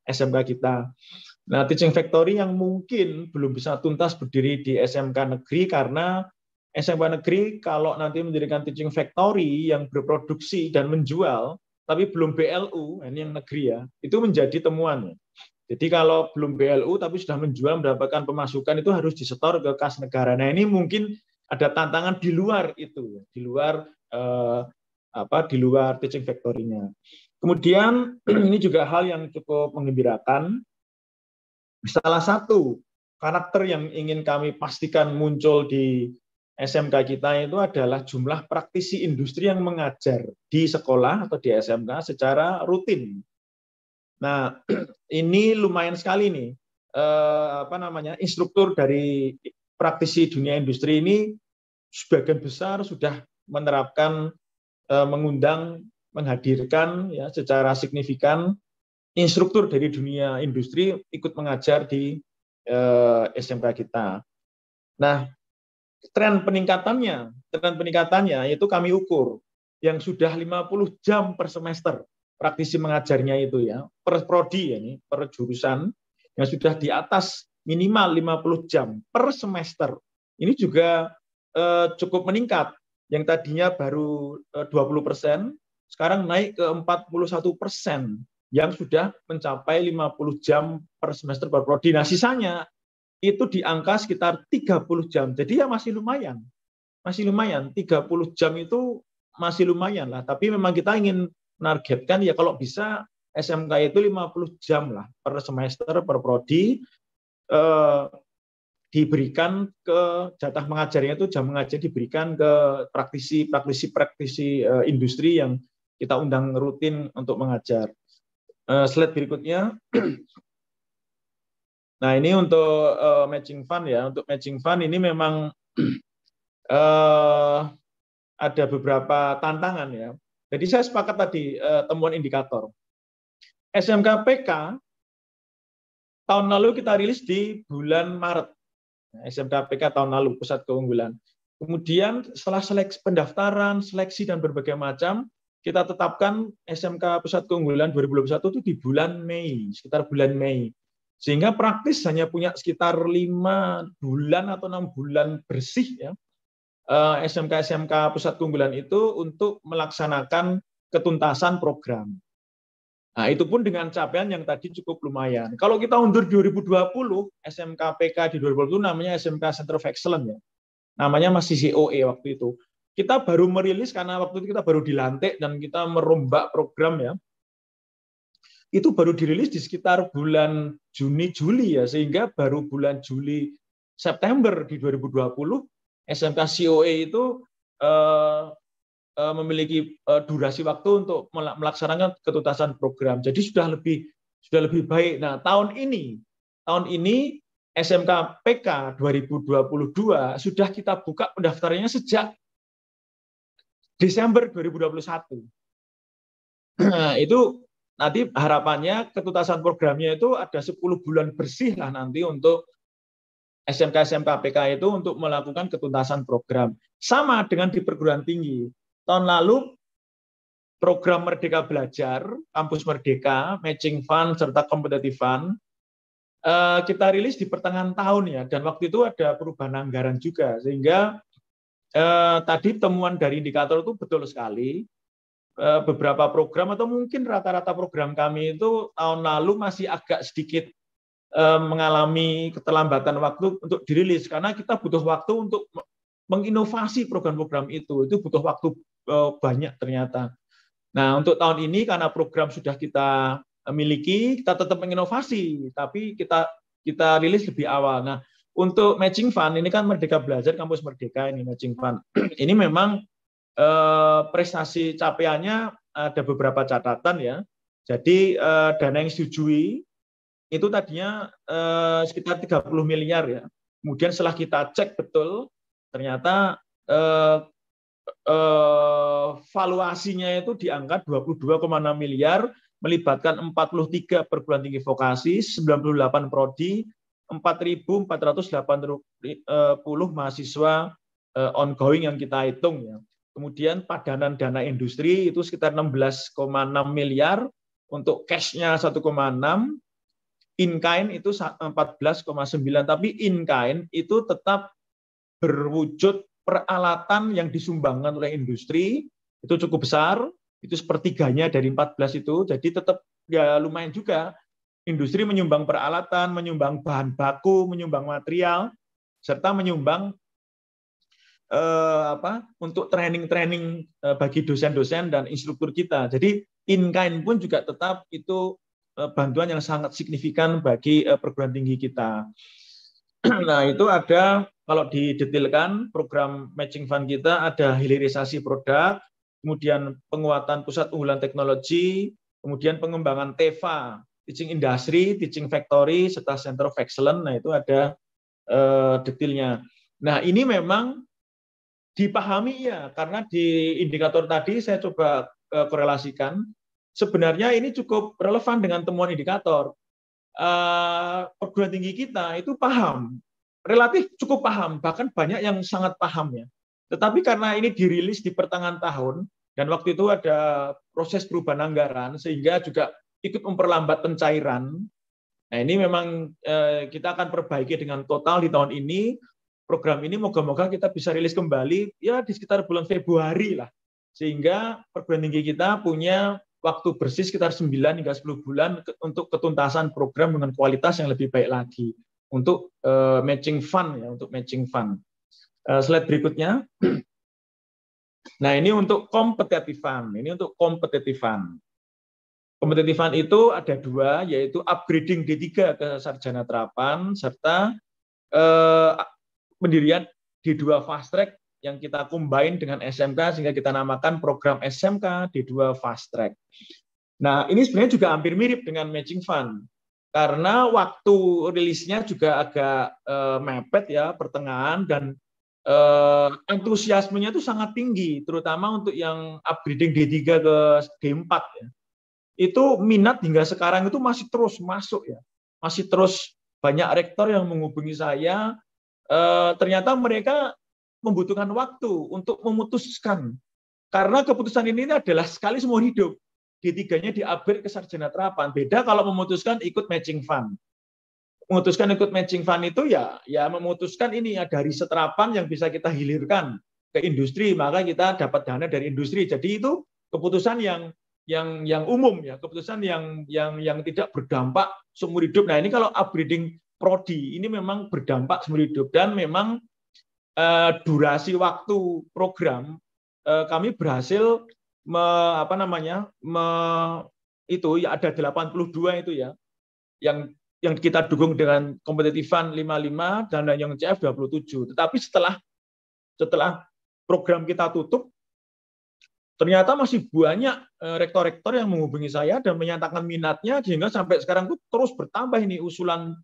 I: SMK kita. Nah, teaching factory yang mungkin belum bisa tuntas berdiri di SMK negeri karena SMK negeri kalau nanti mendirikan teaching factory yang berproduksi dan menjual, tapi belum BLU, ini yang negeri ya, itu menjadi temuan. Jadi kalau belum BLU tapi sudah menjual mendapatkan pemasukan itu harus disetor ke kas negara. Nah, ini mungkin ada tantangan di luar itu, di luar teaching factory-nya. Kemudian ini juga hal yang cukup menggembirakan. Salah satu karakter yang ingin kami pastikan muncul di SMK kita itu adalah jumlah praktisi industri yang mengajar di sekolah atau di SMK secara rutin. Nah, ini lumayan sekali nih. Instruktur dari praktisi dunia industri ini sebagian besar sudah menerapkan menghadirkan ya secara signifikan instruktur dari dunia industri ikut mengajar di SMK kita. Nah, tren peningkatannya itu kami ukur yang sudah 50 jam per semester praktisi mengajarnya itu ya, per prodi ya, ini per jurusan yang sudah di atas minimal 50 jam per semester. Ini juga cukup meningkat. Yang tadinya baru 20%, sekarang naik ke 41%. Yang sudah mencapai 50 jam per semester per prodi. Nah, sisanya itu di angka sekitar 30 jam. Jadi ya masih lumayan. 30 jam itu masih lumayan lah. Tapi memang kita ingin menargetkan ya kalau bisa SMK itu 50 jam lah per semester per prodi, diberikan ke jatah mengajarnya itu jam mengajar diberikan ke praktisi industri yang kita undang rutin untuk mengajar. Slide berikutnya. Nah, ini untuk matching fund ya. Untuk matching fund ini memang ada beberapa tantangan ya. Jadi saya sepakat tadi temuan indikator. SMK PK tahun lalu kita rilis di bulan Maret. SMK PK tahun lalu, pusat keunggulan. Kemudian setelah pendaftaran, seleksi dan berbagai macam, kita tetapkan SMK Pusat Keunggulan 2021 itu di bulan Mei, sekitar bulan Mei. Sehingga praktis hanya punya sekitar 5 bulan atau 6 bulan bersih ya, SMK Pusat Keunggulan itu untuk melaksanakan ketuntasan program. Nah, itu pun dengan capaian yang tadi cukup lumayan. Kalau kita undur 2020, SMK PK di 2020 namanya SMK Center of Excellence ya. Namanya masih COE waktu itu. Kita baru merilis karena waktu itu kita baru dilantik dan kita merombak program ya. itu baru dirilis di sekitar bulan Juni-Juli ya, sehingga baru bulan Juli-September di 2020 SMK COE itu memiliki durasi waktu untuk melaksanakan ketuntasan program. Jadi sudah lebih baik. Nah, tahun ini SMK PK 2022 sudah kita buka pendaftarannya sejak Desember 2021. Nah, itu nanti harapannya ketuntasan programnya itu ada 10 bulan bersih lah nanti untuk SMK PK itu untuk melakukan ketuntasan program. Sama dengan di perguruan tinggi. Tahun lalu program Merdeka Belajar, Kampus Merdeka, Matching Fund, serta Competitive Fund, kita rilis di pertengahan tahun ya, dan waktu itu ada perubahan anggaran juga, sehingga tadi temuan dari indikator itu betul sekali. Beberapa program atau mungkin rata-rata program kami itu tahun lalu masih agak sedikit mengalami keterlambatan waktu untuk dirilis, karena kita butuh waktu untuk menginovasi program-program itu butuh waktu banyak ternyata. Nah, untuk tahun ini karena program sudah kita miliki, kita tetap menginovasi, tapi kita rilis lebih awal. Nah, untuk Matching Fund ini kan Merdeka Belajar, Kampus Merdeka ini Matching Fund. Ini memang prestasi capaiannya ada beberapa catatan ya. Jadi dana yang disetujui itu tadinya sekitar 30 miliar ya. Kemudian setelah kita cek betul, ternyata valuasinya itu di angka 22,6 miliar, melibatkan 43 perguruan tinggi vokasi, 98 prodi, 4.480 mahasiswa ongoing yang kita hitung ya. Kemudian padanan dana industri itu sekitar 16,6 miliar, untuk cash-nya 1,6, in-kind itu 14,9, tapi in-kind itu tetap berwujud peralatan yang disumbangkan oleh industri, itu cukup besar, itu sepertiganya dari 14 itu, jadi tetap ya lumayan juga. Industri menyumbang peralatan, menyumbang bahan baku, menyumbang material, serta menyumbang untuk training-training bagi dosen-dosen dan instruktur kita. Jadi in-kind pun juga tetap itu bantuan yang sangat signifikan bagi perguruan tinggi kita. Nah, itu ada, kalau didetailkan program Matching Fund kita ada hilirisasi produk, kemudian penguatan pusat unggulan teknologi, kemudian pengembangan TEFA, Teaching Industry, Teaching Factory, serta Center of Excellence. Nah, itu ada detailnya. Nah, ini memang dipahami ya, karena di indikator tadi saya coba korelasikan, sebenarnya ini cukup relevan dengan temuan indikator. Perguruan tinggi kita itu paham, relatif cukup paham, bahkan banyak yang sangat paham ya. Tetapi karena ini dirilis di pertengahan tahun, dan waktu itu ada proses perubahan anggaran, sehingga juga ikut memperlambat pencairan. Nah, ini memang kita akan perbaiki dengan total di tahun ini. Program ini moga-moga kita bisa rilis kembali ya di sekitar bulan Februari lah, sehingga perguruan tinggi kita punya waktu bersih sekitar 9 hingga 10 bulan untuk ketuntasan program dengan kualitas yang lebih baik lagi untuk Matching Fund ya, untuk Matching Fund. Slide berikutnya. Nah, ini untuk Competitive Fund. Ini untuk Competitive Fund. Competitive Fund itu ada dua, yaitu upgrading D3 ke sarjana terapan, serta pendirian D2 Fast Track yang kita combine dengan SMK sehingga kita namakan program SMK D2 Fast Track. Nah, ini sebenarnya juga hampir mirip dengan Matching Fund, karena waktu rilisnya juga agak mepet ya, pertengahan, dan antusiasmenya itu sangat tinggi, terutama untuk yang upgrading D3 ke D4 ya. Itu minat hingga sekarang itu masih terus masuk ya, masih terus banyak rektor yang menghubungi saya. Ternyata mereka membutuhkan waktu untuk memutuskan, karena keputusan ini adalah sekali seumur hidup. D3-nya di-upgrade ke sarjana terapan. Beda kalau memutuskan ikut Matching Fund. Memutuskan ikut Matching Fund itu ya memutuskan ini ya dari seterapan yang bisa kita hilirkan ke industri, maka kita dapat dana dari industri. Jadi itu keputusan yang umum ya, keputusan yang tidak berdampak seumur hidup. Nah, ini kalau upgrading prodi ini memang berdampak seumur hidup, dan memang durasi waktu program kami berhasil itu ya ada 82 itu ya yang kita dukung dengan kompetitifan 55 dan yang CF 27. Tetapi setelah program kita tutup, ternyata masih banyak rektor-rektor yang menghubungi saya dan menyatakan minatnya, sehingga sampai sekarang itu terus bertambah ini usulan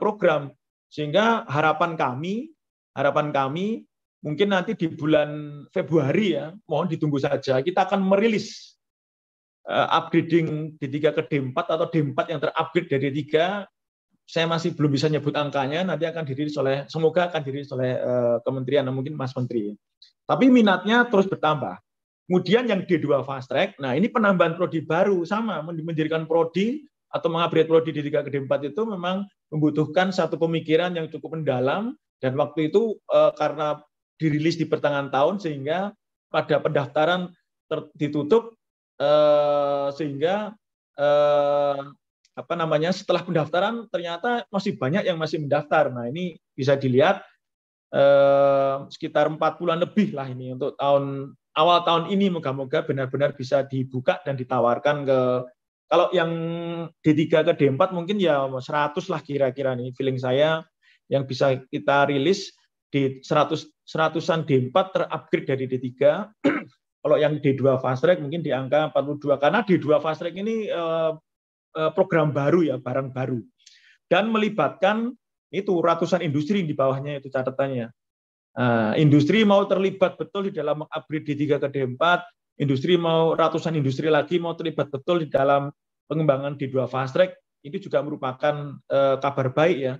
I: program. Sehingga harapan kami mungkin nanti di bulan Februari ya, mohon ditunggu saja, kita akan merilis upgrading D3 ke D4 atau D4 yang terupgrade dari D3. Saya masih belum bisa nyebut angkanya, nanti akan semoga akan dirilis oleh kementerian, mungkin Mas Menteri. Tapi minatnya terus bertambah. Kemudian yang D2 fast track, nah ini penambahan prodi baru, sama mendirikan prodi atau mengupgrade prodi D3 ke D4 itu memang membutuhkan satu pemikiran yang cukup mendalam, dan waktu itu karena dirilis di pertengahan tahun sehingga pada pendaftaran ditutup, sehingga setelah pendaftaran ternyata masih banyak yang masih mendaftar. Nah ini bisa dilihat sekitar 4 bulan lebih lah ini untuk awal tahun ini, moga-moga benar-benar bisa dibuka dan ditawarkan ke, kalau yang D3 ke D4 mungkin ya 100 lah kira-kira nih feeling saya yang bisa kita rilis di 100-an D4 terupgrade dari D3. Kalau yang D2 fast track mungkin di angka 42, karena D2 fast track ini program baru ya, barang baru. Dan melibatkan itu ratusan industri di bawahnya itu catatannya. Industri mau terlibat betul di dalam upgrade D3 ke D4, industri mau ratusan industri lagi mau terlibat betul di dalam pengembangan D2 fast track, itu juga merupakan kabar baik ya.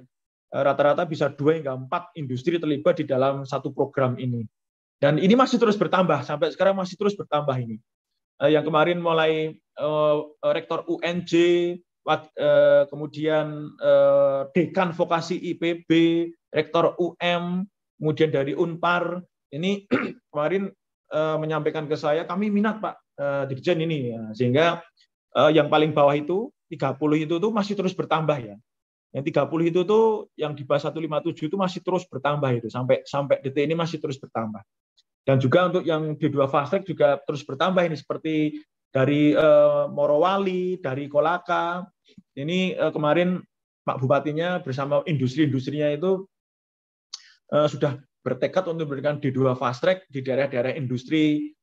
I: Rata-rata bisa 2 hingga 4 industri terlibat di dalam satu program ini. Dan ini masih terus bertambah, sampai sekarang masih terus bertambah ini. Yang kemarin mulai rektor UNJ, kemudian dekan vokasi IPB, rektor UM, kemudian dari Unpar, ini kemarin menyampaikan ke saya, kami minat Pak Dirjen ini, ya. Sehingga yang paling bawah itu 30 itu tuh masih terus bertambah ya. Yang 30 itu tuh yang di bawah 157 itu masih terus bertambah itu, sampai detik ini masih terus bertambah. Dan juga untuk yang D2 fast track juga terus bertambah ini, seperti dari Morowali, dari Kolaka. Ini kemarin Pak Bupatinya bersama industri-industrinya itu sudah bertekad untuk memberikan D2 fast track di daerah-daerah industri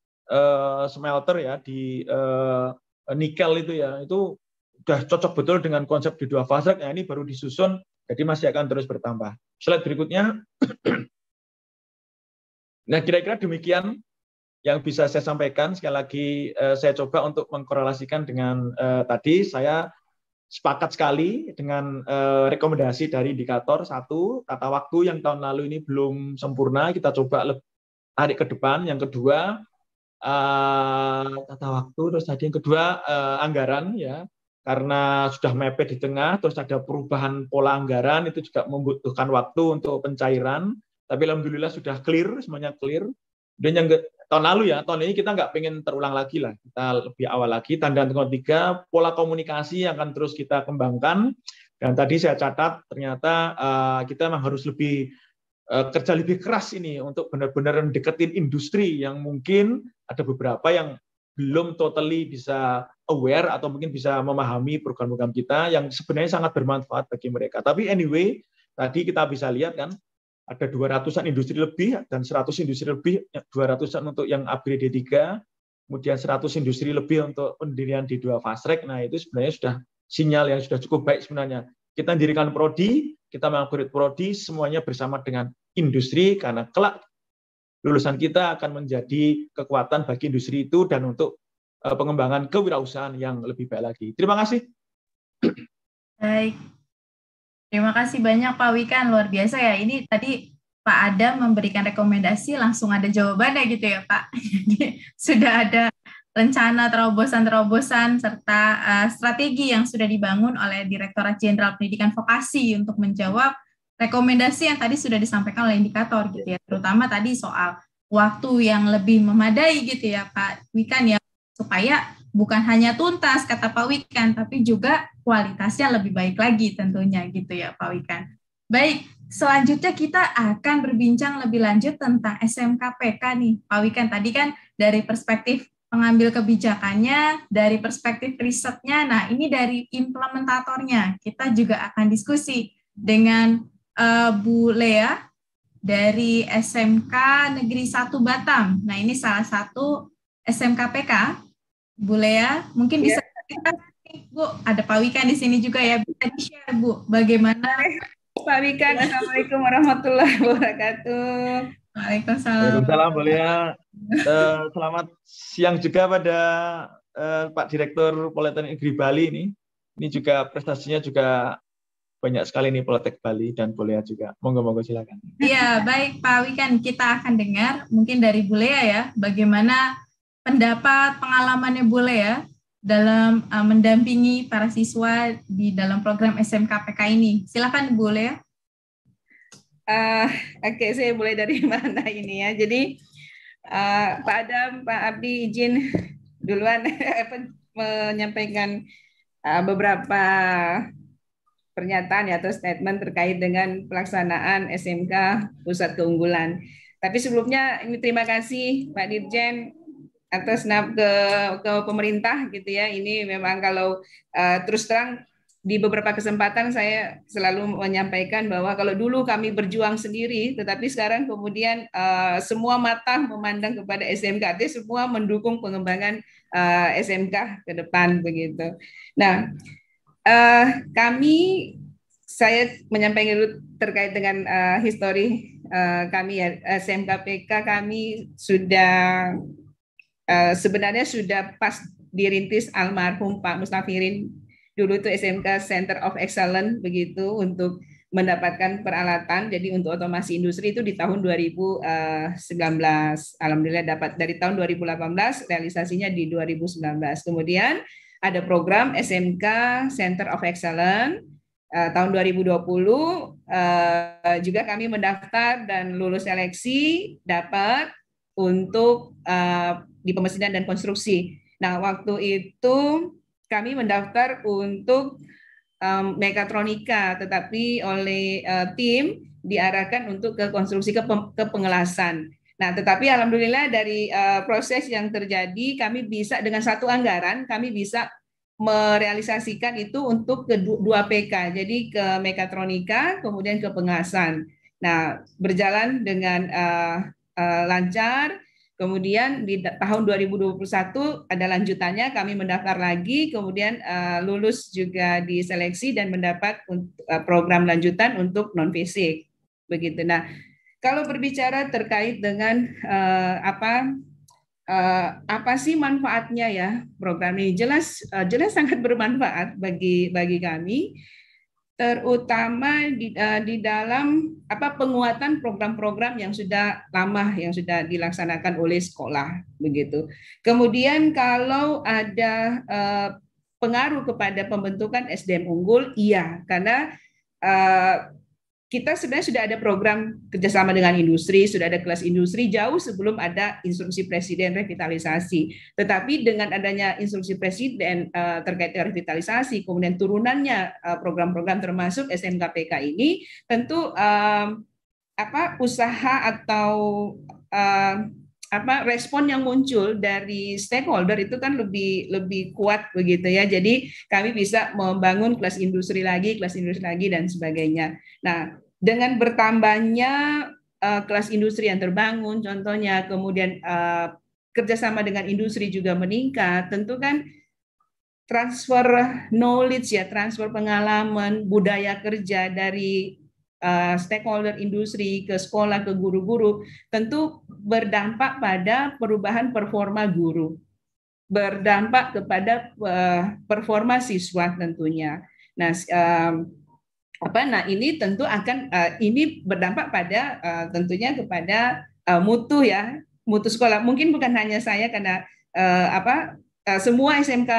I: smelter ya, di nikel itu ya, itu sudah cocok betul dengan konsep D2 fast track. Nah, ini baru disusun, jadi masih akan terus bertambah. Slide berikutnya. Nah, kira-kira demikian yang bisa saya sampaikan. Sekali lagi saya coba untuk mengkorelasikan dengan tadi. Saya sepakat sekali dengan rekomendasi dari indikator. 1, tata waktu yang tahun lalu ini belum sempurna, kita coba tarik ke depan. Yang kedua, tata waktu, terus tadi yang kedua anggaran ya, karena sudah mepet di tengah, terus ada perubahan pola anggaran, itu juga membutuhkan waktu untuk pencairan. Tapi alhamdulillah sudah clear, semuanya clear. Dan yang tahun lalu ya, tahun ini kita nggak pengen terulang lagi lah, kita lebih awal lagi. Tanda yang ketiga, pola komunikasi yang akan terus kita kembangkan. Dan tadi saya catat ternyata kita memang harus kerja lebih keras ini untuk benar-benar mendekatin industri yang mungkin ada beberapa yang belum totally bisa aware atau mungkin bisa memahami program-program kita yang sebenarnya sangat bermanfaat bagi mereka. Tapi anyway, tadi kita bisa lihat kan, ada 200-an industri lebih dan 100 industri lebih, 200-an untuk yang upgrade D3, kemudian 100 industri lebih untuk pendirian D2 fast track. Nah, itu sebenarnya sudah sinyal yang sudah cukup baik sebenarnya. Kita mendirikan prodi, kita mengupgrade prodi, semuanya bersama dengan industri, karena kelak lulusan kita akan menjadi kekuatan bagi industri itu dan untuk pengembangan kewirausahaan yang lebih baik lagi. Terima kasih.
E: Baik. Terima kasih banyak Pak Wikan, luar biasa ya. Ini tadi Pak Adam memberikan rekomendasi, langsung ada jawabannya gitu ya Pak. Jadi sudah ada rencana terobosan-terobosan serta strategi yang sudah dibangun oleh Direktorat Jenderal Pendidikan Vokasi untuk menjawab rekomendasi yang tadi sudah disampaikan oleh indikator gitu ya. Terutama tadi soal waktu yang lebih memadai gitu ya Pak Wikan ya, supaya bukan hanya tuntas kata Pak Wikan, tapi juga kualitasnya lebih baik lagi tentunya gitu ya Pak Wikan. Baik, selanjutnya kita akan berbincang lebih lanjut tentang SMKPK nih Pak Wikan. Tadi kan dari perspektif pengambil kebijakannya, dari perspektif risetnya. Nah, ini dari implementatornya. Kita juga akan diskusi dengan Bu Lea dari SMK Negeri 1 Batam. Nah, ini salah satu SMK PK. Bu Lea, mungkin bisa kita, Bu, ada Pak Wikan di sini juga ya, bisa di-share, Bu, bagaimana.
F: Pak Wikan, Assalamualaikum warahmatullahi wabarakatuh.
E: Waalaikumsalam.
I: Waalaikumsalam, Bu Lea. Selamat siang juga pada Pak Direktur Politeknik Negeri Bali ini. Ini juga prestasinya juga banyak sekali nih Politek Bali dan Bu Lea juga. Monggo silakan.
E: Iya, baik Pak Wikan, kita akan dengar mungkin dari Bu Lea ya, bagaimana pendapat pengalamannya Bu Lea dalam mendampingi para siswa di dalam program SMK PK ini. Silakan Bu Lea.
F: Oke, saya mulai dari mana ini ya. Jadi Pak Adam, Pak Abdi izin duluan menyampaikan beberapa pernyataan ya, atau statement terkait dengan pelaksanaan SMK Pusat Keunggulan. Tapi sebelumnya ini terima kasih Pak Dirjen atas ke pemerintah gitu ya. Ini memang kalau terus terang di beberapa kesempatan saya selalu menyampaikan bahwa kalau dulu kami berjuang sendiri, tetapi sekarang kemudian semua mata memandang kepada SMK, artinya semua mendukung pengembangan SMK ke depan begitu. Nah, saya menyampaikan dulu terkait dengan histori kami ya. SMK PK kami sudah sebenarnya sudah pas dirintis almarhum Pak Mustafirin. Dulu itu SMK Center of Excellence begitu untuk mendapatkan peralatan. Jadi untuk otomasi industri itu di tahun 2019. Alhamdulillah dapat dari tahun 2018, realisasinya di 2019. Kemudian ada program SMK Center of Excellence tahun 2020 juga kami mendaftar dan lulus seleksi dapat untuk di pemesinan dan konstruksi. Nah, waktu itu kami mendaftar untuk mekatronika, tetapi oleh tim diarahkan untuk ke konstruksi ke pengelasan. Nah, tetapi alhamdulillah dari proses yang terjadi kami bisa dengan satu anggaran kami bisa merealisasikan itu untuk kedua PK. Jadi ke mekatronika kemudian ke pengelasan. Nah, berjalan dengan lancar. Kemudian di tahun 2021 ada lanjutannya, kami mendaftar lagi, kemudian lulus juga diseleksi dan mendapat program lanjutan untuk non-fisik. Begitu. Nah, kalau berbicara terkait dengan apa sih manfaatnya ya program ini, jelas sangat bermanfaat bagi kami, terutama di dalam penguatan program-program yang sudah lama yang sudah dilaksanakan oleh sekolah begitu. Kemudian kalau ada pengaruh kepada pembentukan SDM unggul, iya, karena kita sebenarnya sudah ada program kerjasama dengan industri, sudah ada kelas industri jauh sebelum ada instruksi presiden revitalisasi. Tetapi dengan adanya instruksi presiden terkait revitalisasi, kemudian turunannya program-program termasuk SMK PK ini, tentu usaha atau respon yang muncul dari stakeholder itu kan lebih kuat begitu ya. Jadi kami bisa membangun kelas industri lagi dan sebagainya. Nah, dengan bertambahnya kelas industri yang terbangun contohnya, kemudian kerjasama dengan industri juga meningkat, tentu kan transfer knowledge ya, transfer pengalaman, budaya kerja dari stakeholder industri ke sekolah, ke guru-guru, tentu berdampak pada perubahan performa guru, berdampak kepada performa siswa tentunya. Nah, nah ini tentu akan ini berdampak pada tentunya kepada mutu ya, mutu sekolah. Mungkin bukan hanya saya karena semua SMK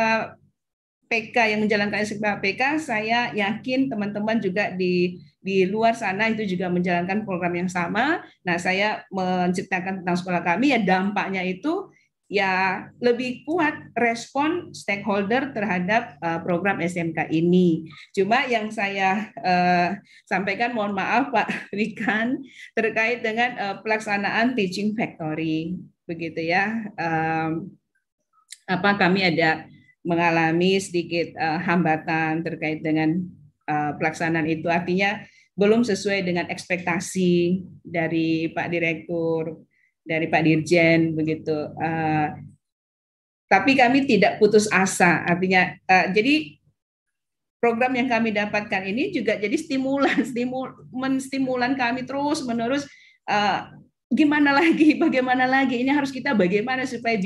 F: PK yang menjalankan SMK PK, saya yakin teman-teman juga di luar sana itu juga menjalankan program yang sama. Nah, saya menceritakan tentang sekolah kami, ya dampaknya itu ya lebih kuat respon stakeholder terhadap program SMK ini. Cuma yang saya sampaikan, mohon maaf Pak Wikan, terkait dengan pelaksanaan teaching factory, begitu ya. kami ada mengalami sedikit hambatan terkait dengan pelaksanaan itu, artinya belum sesuai dengan ekspektasi dari Pak Direktur, dari Pak Dirjen begitu. Tapi kami tidak putus asa, artinya jadi program yang kami dapatkan ini juga jadi stimulan kami terus menerus, bagaimana lagi ini harus kita bagaimana supaya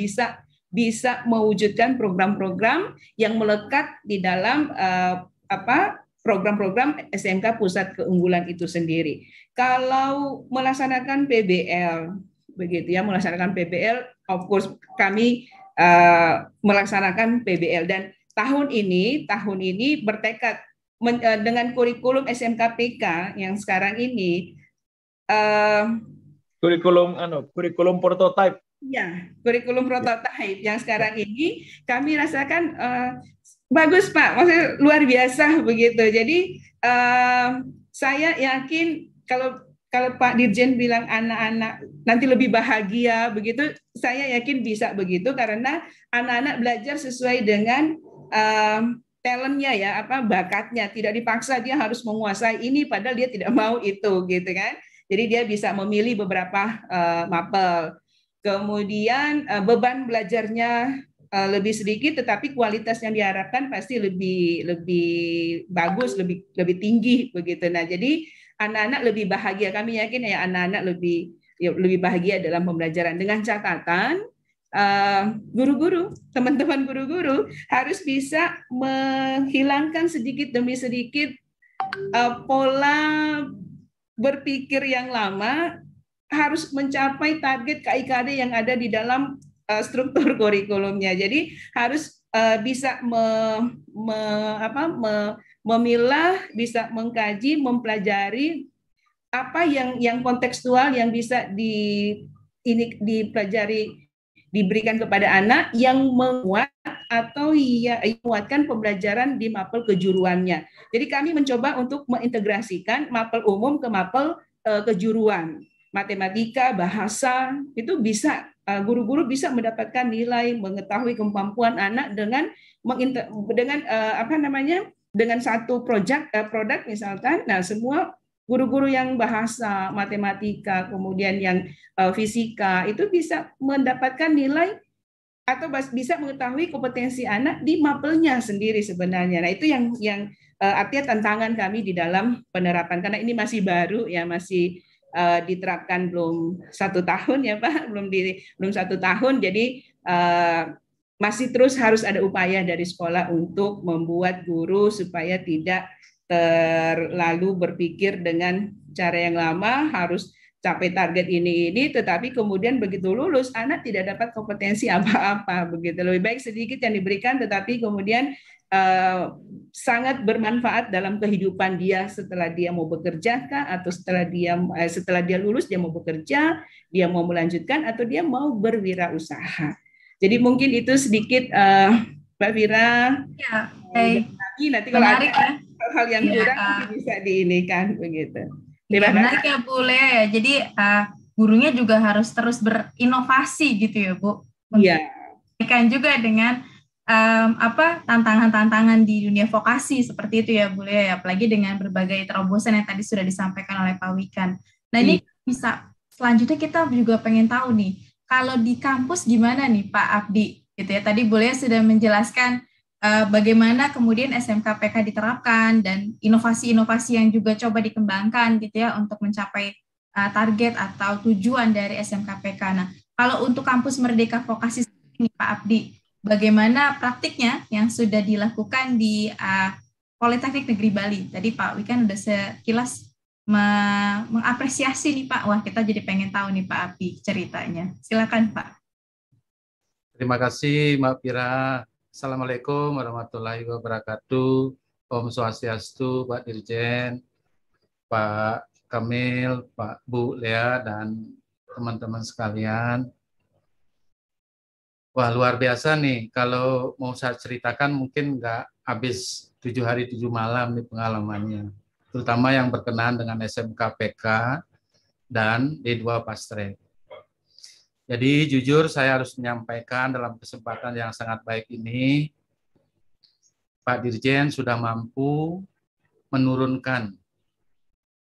F: bisa mewujudkan program-program yang melekat di dalam program-program SMK Pusat Keunggulan itu sendiri. Kalau melaksanakan PBL begitu ya, melaksanakan PBL, of course kami melaksanakan PBL, dan tahun ini bertekad dengan kurikulum SMKPK yang sekarang ini,
I: kurikulum prototype.
F: Ya, kurikulum prototype yang sekarang ini kami rasakan bagus Pak, maksudnya luar biasa begitu. Jadi saya yakin kalau Pak Dirjen bilang anak-anak nanti lebih bahagia begitu, saya yakin bisa begitu karena anak-anak belajar sesuai dengan talentnya ya, bakatnya, tidak dipaksa dia harus menguasai ini padahal dia tidak mau itu gitu kan. Jadi dia bisa memilih beberapa mapel. Kemudian beban belajarnya lebih sedikit, tetapi kualitas yang diharapkan pasti lebih bagus, lebih tinggi begitu. Nah, jadi anak-anak lebih bahagia. Kami yakin ya anak-anak lebih bahagia dalam pembelajaran, dengan catatan guru-guru, teman-teman guru-guru harus bisa menghilangkan sedikit demi sedikit pola berpikir yang lama, harus mencapai target KIKD yang ada di dalam struktur kurikulumnya. Jadi harus bisa memilah, bisa mengkaji, mempelajari apa yang kontekstual yang bisa dipelajari, diberikan kepada anak yang menguat atau menguatkan pembelajaran di mapel kejuruannya. Jadi kami mencoba untuk mengintegrasikan mapel umum ke mapel kejuruan. Matematika, bahasa, itu bisa guru-guru bisa mendapatkan nilai, mengetahui kemampuan anak dengan dengan satu produk misalkan. Nah, semua guru-guru yang bahasa, matematika, kemudian yang fisika itu bisa mendapatkan nilai atau bisa mengetahui kompetensi anak di mapelnya sendiri sebenarnya. Nah, itu yang artinya tantangan kami di dalam penerapan, karena ini masih baru ya, masih diterapkan belum 1 tahun ya Pak, belum 1 tahun. Jadi masih terus harus ada upaya dari sekolah untuk membuat guru supaya tidak terlalu berpikir dengan cara yang lama, harus capai target ini, tetapi kemudian begitu lulus anak tidak dapat kompetensi apa-apa begitu. Lebih baik sedikit yang diberikan, tetapi kemudian sangat bermanfaat dalam kehidupan dia setelah dia mau bekerja kah, atau setelah dia lulus dia mau bekerja, dia mau melanjutkan, atau dia mau berwirausaha. Jadi mungkin itu sedikit Mbak Fira. Ya, nanti kalau menarik, ada hal yang kurang bisa diinikan begitu.
E: Menarik ya Bu Lea ya. Jadi gurunya juga harus terus berinovasi gitu ya Bu.
F: Iya.
E: Kan juga dengan tantangan-tantangan di dunia vokasi seperti itu ya Bu Lea, apalagi dengan berbagai terobosan yang tadi sudah disampaikan oleh Pak Wikan. Nah ini bisa selanjutnya kita juga pengen tahu nih, kalau di kampus gimana nih Pak Abdi gitu ya. Tadi Bu Lea sudah menjelaskan bagaimana kemudian SMKPK diterapkan dan inovasi-inovasi yang juga coba dikembangkan gitu ya untuk mencapai target atau tujuan dari SMKPK. Nah, kalau untuk kampus Merdeka Vokasi ini Pak Abdi, bagaimana praktiknya yang sudah dilakukan di Politeknik Negeri Bali? Tadi Pak Wikan udah sekilas mengapresiasi nih Pak. Wah, kita jadi pengen tahu nih Pak Abdi ceritanya. Silakan Pak.
G: Terima kasih Mbak Fira. Assalamualaikum warahmatullahi wabarakatuh. Om Swastiastu, Pak Dirjen, Pak Kamil, Pak Bu Lea, dan teman-teman sekalian. Wah, luar biasa nih. Kalau mau saya ceritakan mungkin nggak habis 7 hari 7 malam nih pengalamannya. Terutama yang berkenaan dengan SMKPK dan D2 Pastrek. Jadi jujur saya harus menyampaikan dalam kesempatan yang sangat baik ini, Pak Dirjen sudah mampu menurunkan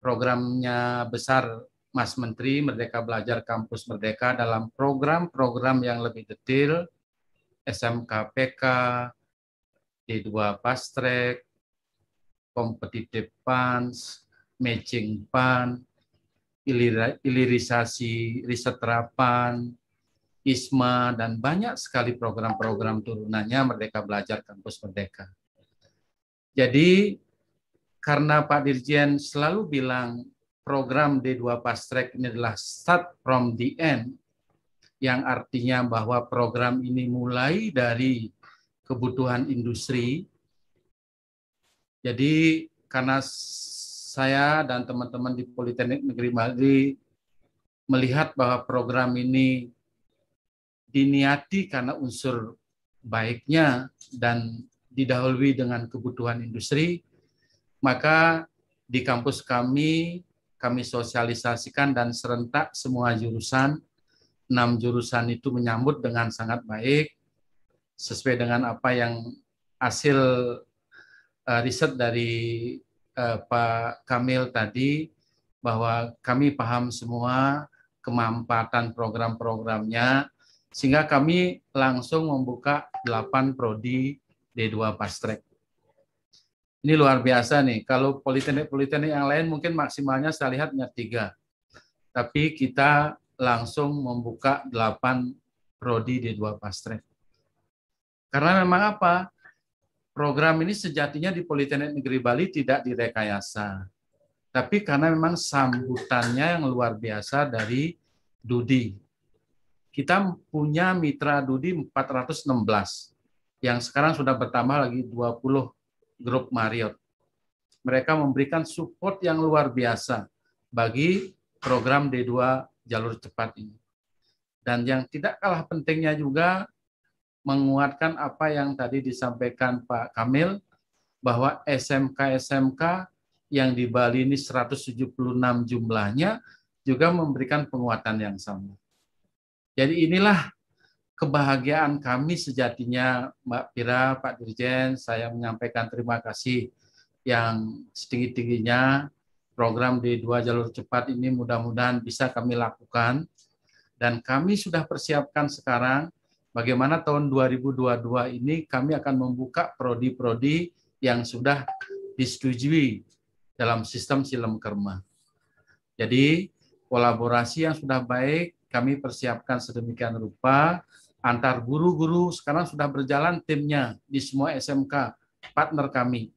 G: programnya besar Mas Menteri Merdeka Belajar Kampus Merdeka dalam program-program yang lebih detail, SMKPK, D2 Fast Track, Competitive Funds, Matching Fund, Hilirisasi riset terapan, ISMA, dan banyak sekali program-program turunannya Merdeka Belajar Kampus Merdeka. Jadi karena Pak Dirjen selalu bilang program D2 Fast Track ini adalah start from the end, yang artinya bahwa program ini mulai dari kebutuhan industri. Jadi karena saya dan teman-teman di Politeknik Negeri Bali melihat bahwa program ini diniati karena unsur baiknya dan didahului dengan kebutuhan industri, maka di kampus kami sosialisasikan dan serentak semua jurusan, 6 jurusan itu menyambut dengan sangat baik, sesuai dengan apa yang hasil riset dari Pak Kamil tadi, bahwa kami paham semua kemanfaatan program-programnya, sehingga kami langsung membuka 8 prodi D2 Fast Track. Ini luar biasa nih, kalau politeknik yang lain mungkin maksimalnya saya lihat hanya 3, tapi kita langsung membuka 8 prodi D2 Fast Track. Karena memang apa? Program ini sejatinya di Politeknik Negeri Bali tidak direkayasa. Tapi karena memang sambutannya yang luar biasa dari Dudi. Kita punya mitra Dudi 416, yang sekarang sudah bertambah lagi 20 grup Marriott. Mereka memberikan support yang luar biasa bagi program D2 jalur cepat ini. Dan yang tidak kalah pentingnya juga menguatkan apa yang tadi disampaikan Pak Kamil, bahwa SMK-SMK yang di Bali ini 176 jumlahnya juga memberikan penguatan yang sama. Jadi inilah kebahagiaan kami sejatinya, Mbak Pira, Pak Dirjen. Saya menyampaikan terima kasih yang setinggi-tingginya. Program D2 jalur cepat ini mudah-mudahan bisa kami lakukan, dan kami sudah persiapkan sekarang bagaimana tahun 2022 ini kami akan membuka prodi-prodi yang sudah disetujui dalam sistem Silem-Kerma. Jadi kolaborasi yang sudah baik kami persiapkan sedemikian rupa antar guru-guru. Sekarang sudah berjalan timnya di semua SMK partner kami.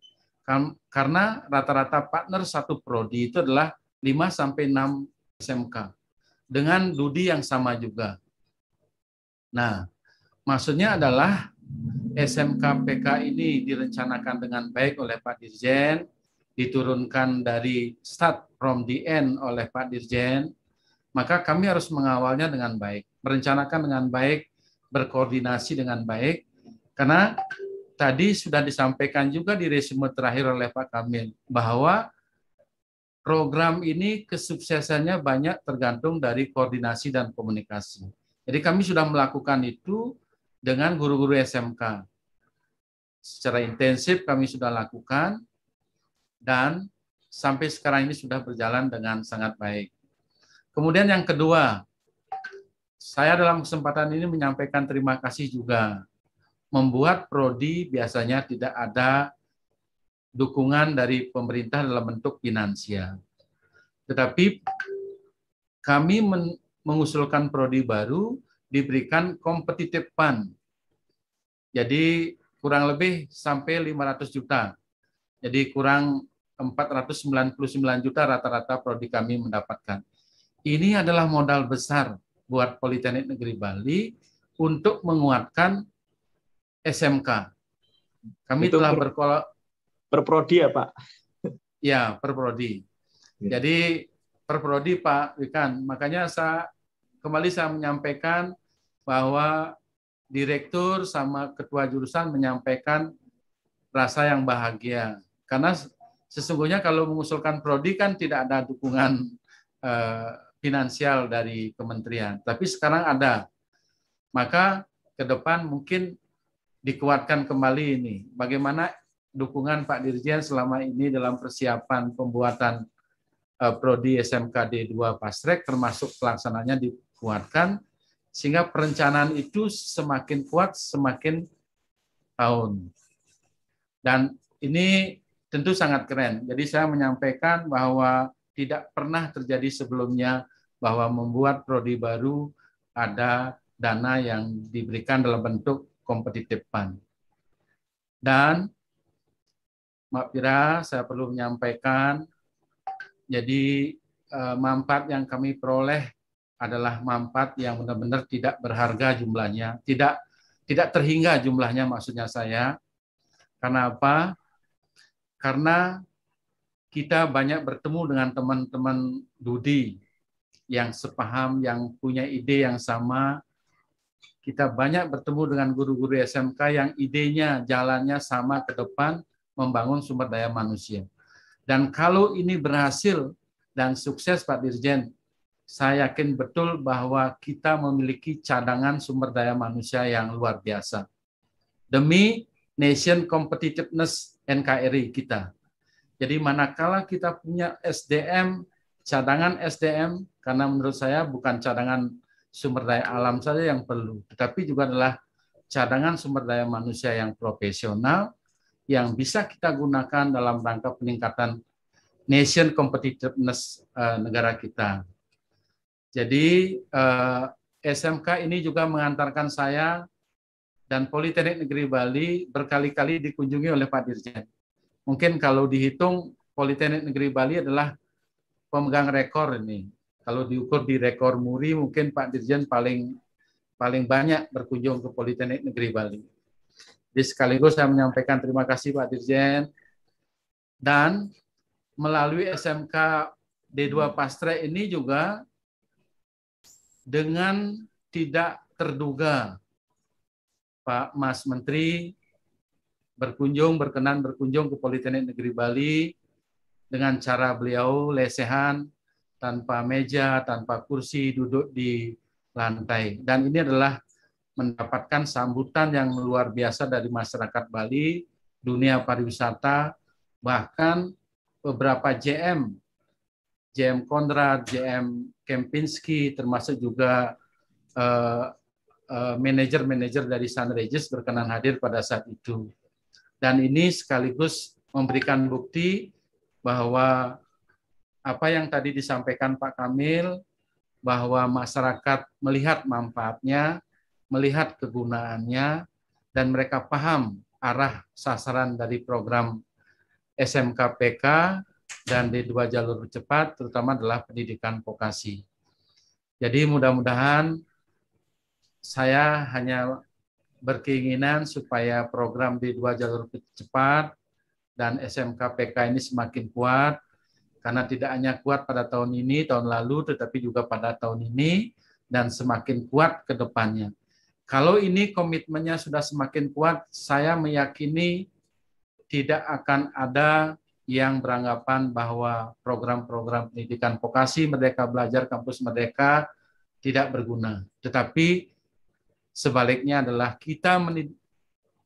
G: Karena rata-rata partner satu prodi itu adalah 5-6 SMK dengan Dudi yang sama juga. Nah, maksudnya adalah SMKPK ini direncanakan dengan baik oleh Pak Dirjen, diturunkan dari start from the end oleh Pak Dirjen, maka kami harus mengawalnya dengan baik, merencanakan dengan baik, berkoordinasi dengan baik, karena tadi sudah disampaikan juga di resume terakhir oleh Pak Kamil, bahwa program ini kesuksesannya banyak tergantung dari koordinasi dan komunikasi. Jadi kami sudah melakukan itu dengan guru-guru SMK. Secara intensif kami sudah lakukan, dan sampai sekarang ini sudah berjalan dengan sangat baik. Kemudian yang kedua, saya dalam kesempatan ini menyampaikan terima kasih juga. Membuat prodi biasanya tidak ada dukungan dari pemerintah dalam bentuk finansial. Tetapi kami mengusulkan prodi baru diberikan competitive fund. Jadi kurang lebih sampai 500 juta. Jadi kurang 499 juta rata-rata prodi kami mendapatkan. Ini adalah modal besar buat Politeknik Negeri Bali untuk menguatkan SMK. Kami itu telah
I: per prodi ya, Pak?
G: Ya, per prodi. Jadi per prodi, Pak Wikan. Makanya kembali saya menyampaikan bahwa direktur sama ketua jurusan menyampaikan rasa yang bahagia. Karena sesungguhnya kalau mengusulkan prodi kan tidak ada dukungan finansial dari kementerian. Tapi sekarang ada. Maka ke depan mungkin dikuatkan kembali ini. Bagaimana dukungan Pak Dirjen selama ini dalam persiapan pembuatan Prodi SMK D2 Pastrek, termasuk pelaksananya dikuatkan, sehingga perencanaan itu semakin kuat semakin tahun. Dan ini tentu sangat keren. Jadi saya menyampaikan bahwa tidak pernah terjadi sebelumnya bahwa membuat prodi baru ada dana yang diberikan dalam bentuk competitive fund. Dan Mbak Pira, saya perlu menyampaikan, jadi manfaat yang kami peroleh adalah manfaat yang benar-benar tidak berharga jumlahnya, tidak terhingga jumlahnya maksudnya saya. Karena apa? Karena kita banyak bertemu dengan teman-teman Dudi yang sepaham, yang punya ide yang sama. Kita banyak bertemu dengan guru-guru SMK yang idenya, jalannya sama ke depan, membangun sumber daya manusia. Dan kalau ini berhasil dan sukses Pak Dirjen, saya yakin betul bahwa kita memiliki cadangan sumber daya manusia yang luar biasa. Demi nation competitiveness NKRI kita. Jadi manakala kita punya SDM, cadangan SDM, karena menurut saya bukan cadangan sumber daya alam saja yang perlu, tetapi juga adalah cadangan sumber daya manusia yang profesional, yang bisa kita gunakan dalam rangka peningkatan nation competitiveness negara kita. Jadi SMK ini juga mengantarkan saya dan Politeknik Negeri Bali berkali-kali dikunjungi oleh Pak Dirjen. Mungkin kalau dihitung Politeknik Negeri Bali adalah pemegang rekor ini. Kalau diukur di rekor muri, mungkin Pak Dirjen paling banyak berkunjung ke Politeknik Negeri Bali. Jadi sekaligus saya menyampaikan terima kasih Pak Dirjen. Dan melalui SMK D2 Pastrek ini juga dengan tidak terduga Pak Mas Menteri berkenan berkunjung ke Politeknik Negeri Bali dengan cara beliau lesehan, tanpa meja, tanpa kursi, duduk di lantai. Dan ini adalah mendapatkan sambutan yang luar biasa dari masyarakat Bali, dunia pariwisata, bahkan beberapa JM Konrad, JM Kempinski, termasuk juga manajer-manajer dari Sun Regis berkenan hadir pada saat itu. Dan ini sekaligus memberikan bukti bahwa apa yang tadi disampaikan Pak Kamil, bahwa masyarakat melihat manfaatnya, melihat kegunaannya, dan mereka paham arah sasaran dari program SMK-PK dan D2 jalur cepat, terutama adalah pendidikan vokasi. Jadi mudah-mudahan saya hanya berkeinginan supaya program D2 jalur cepat dan SMK-PK ini semakin kuat, karena tidak hanya kuat pada tahun ini, tahun lalu, tetapi juga pada tahun ini, dan semakin kuat ke depannya. Kalau ini komitmennya sudah semakin kuat, saya meyakini tidak akan ada yang beranggapan bahwa program-program pendidikan vokasi, Merdeka Belajar, Kampus Merdeka tidak berguna. Tetapi sebaliknya adalah kita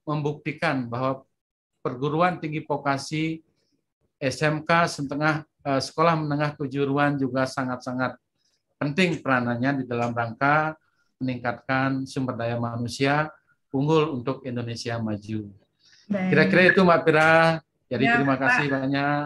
G: membuktikan bahwa perguruan tinggi vokasi, SMK, sekolah menengah kejuruan juga sangat-sangat penting peranannya di dalam rangka meningkatkan sumber daya manusia unggul untuk Indonesia maju. Kira-kira itu Mbak Pira. Jadi ya, terima kasih banyak.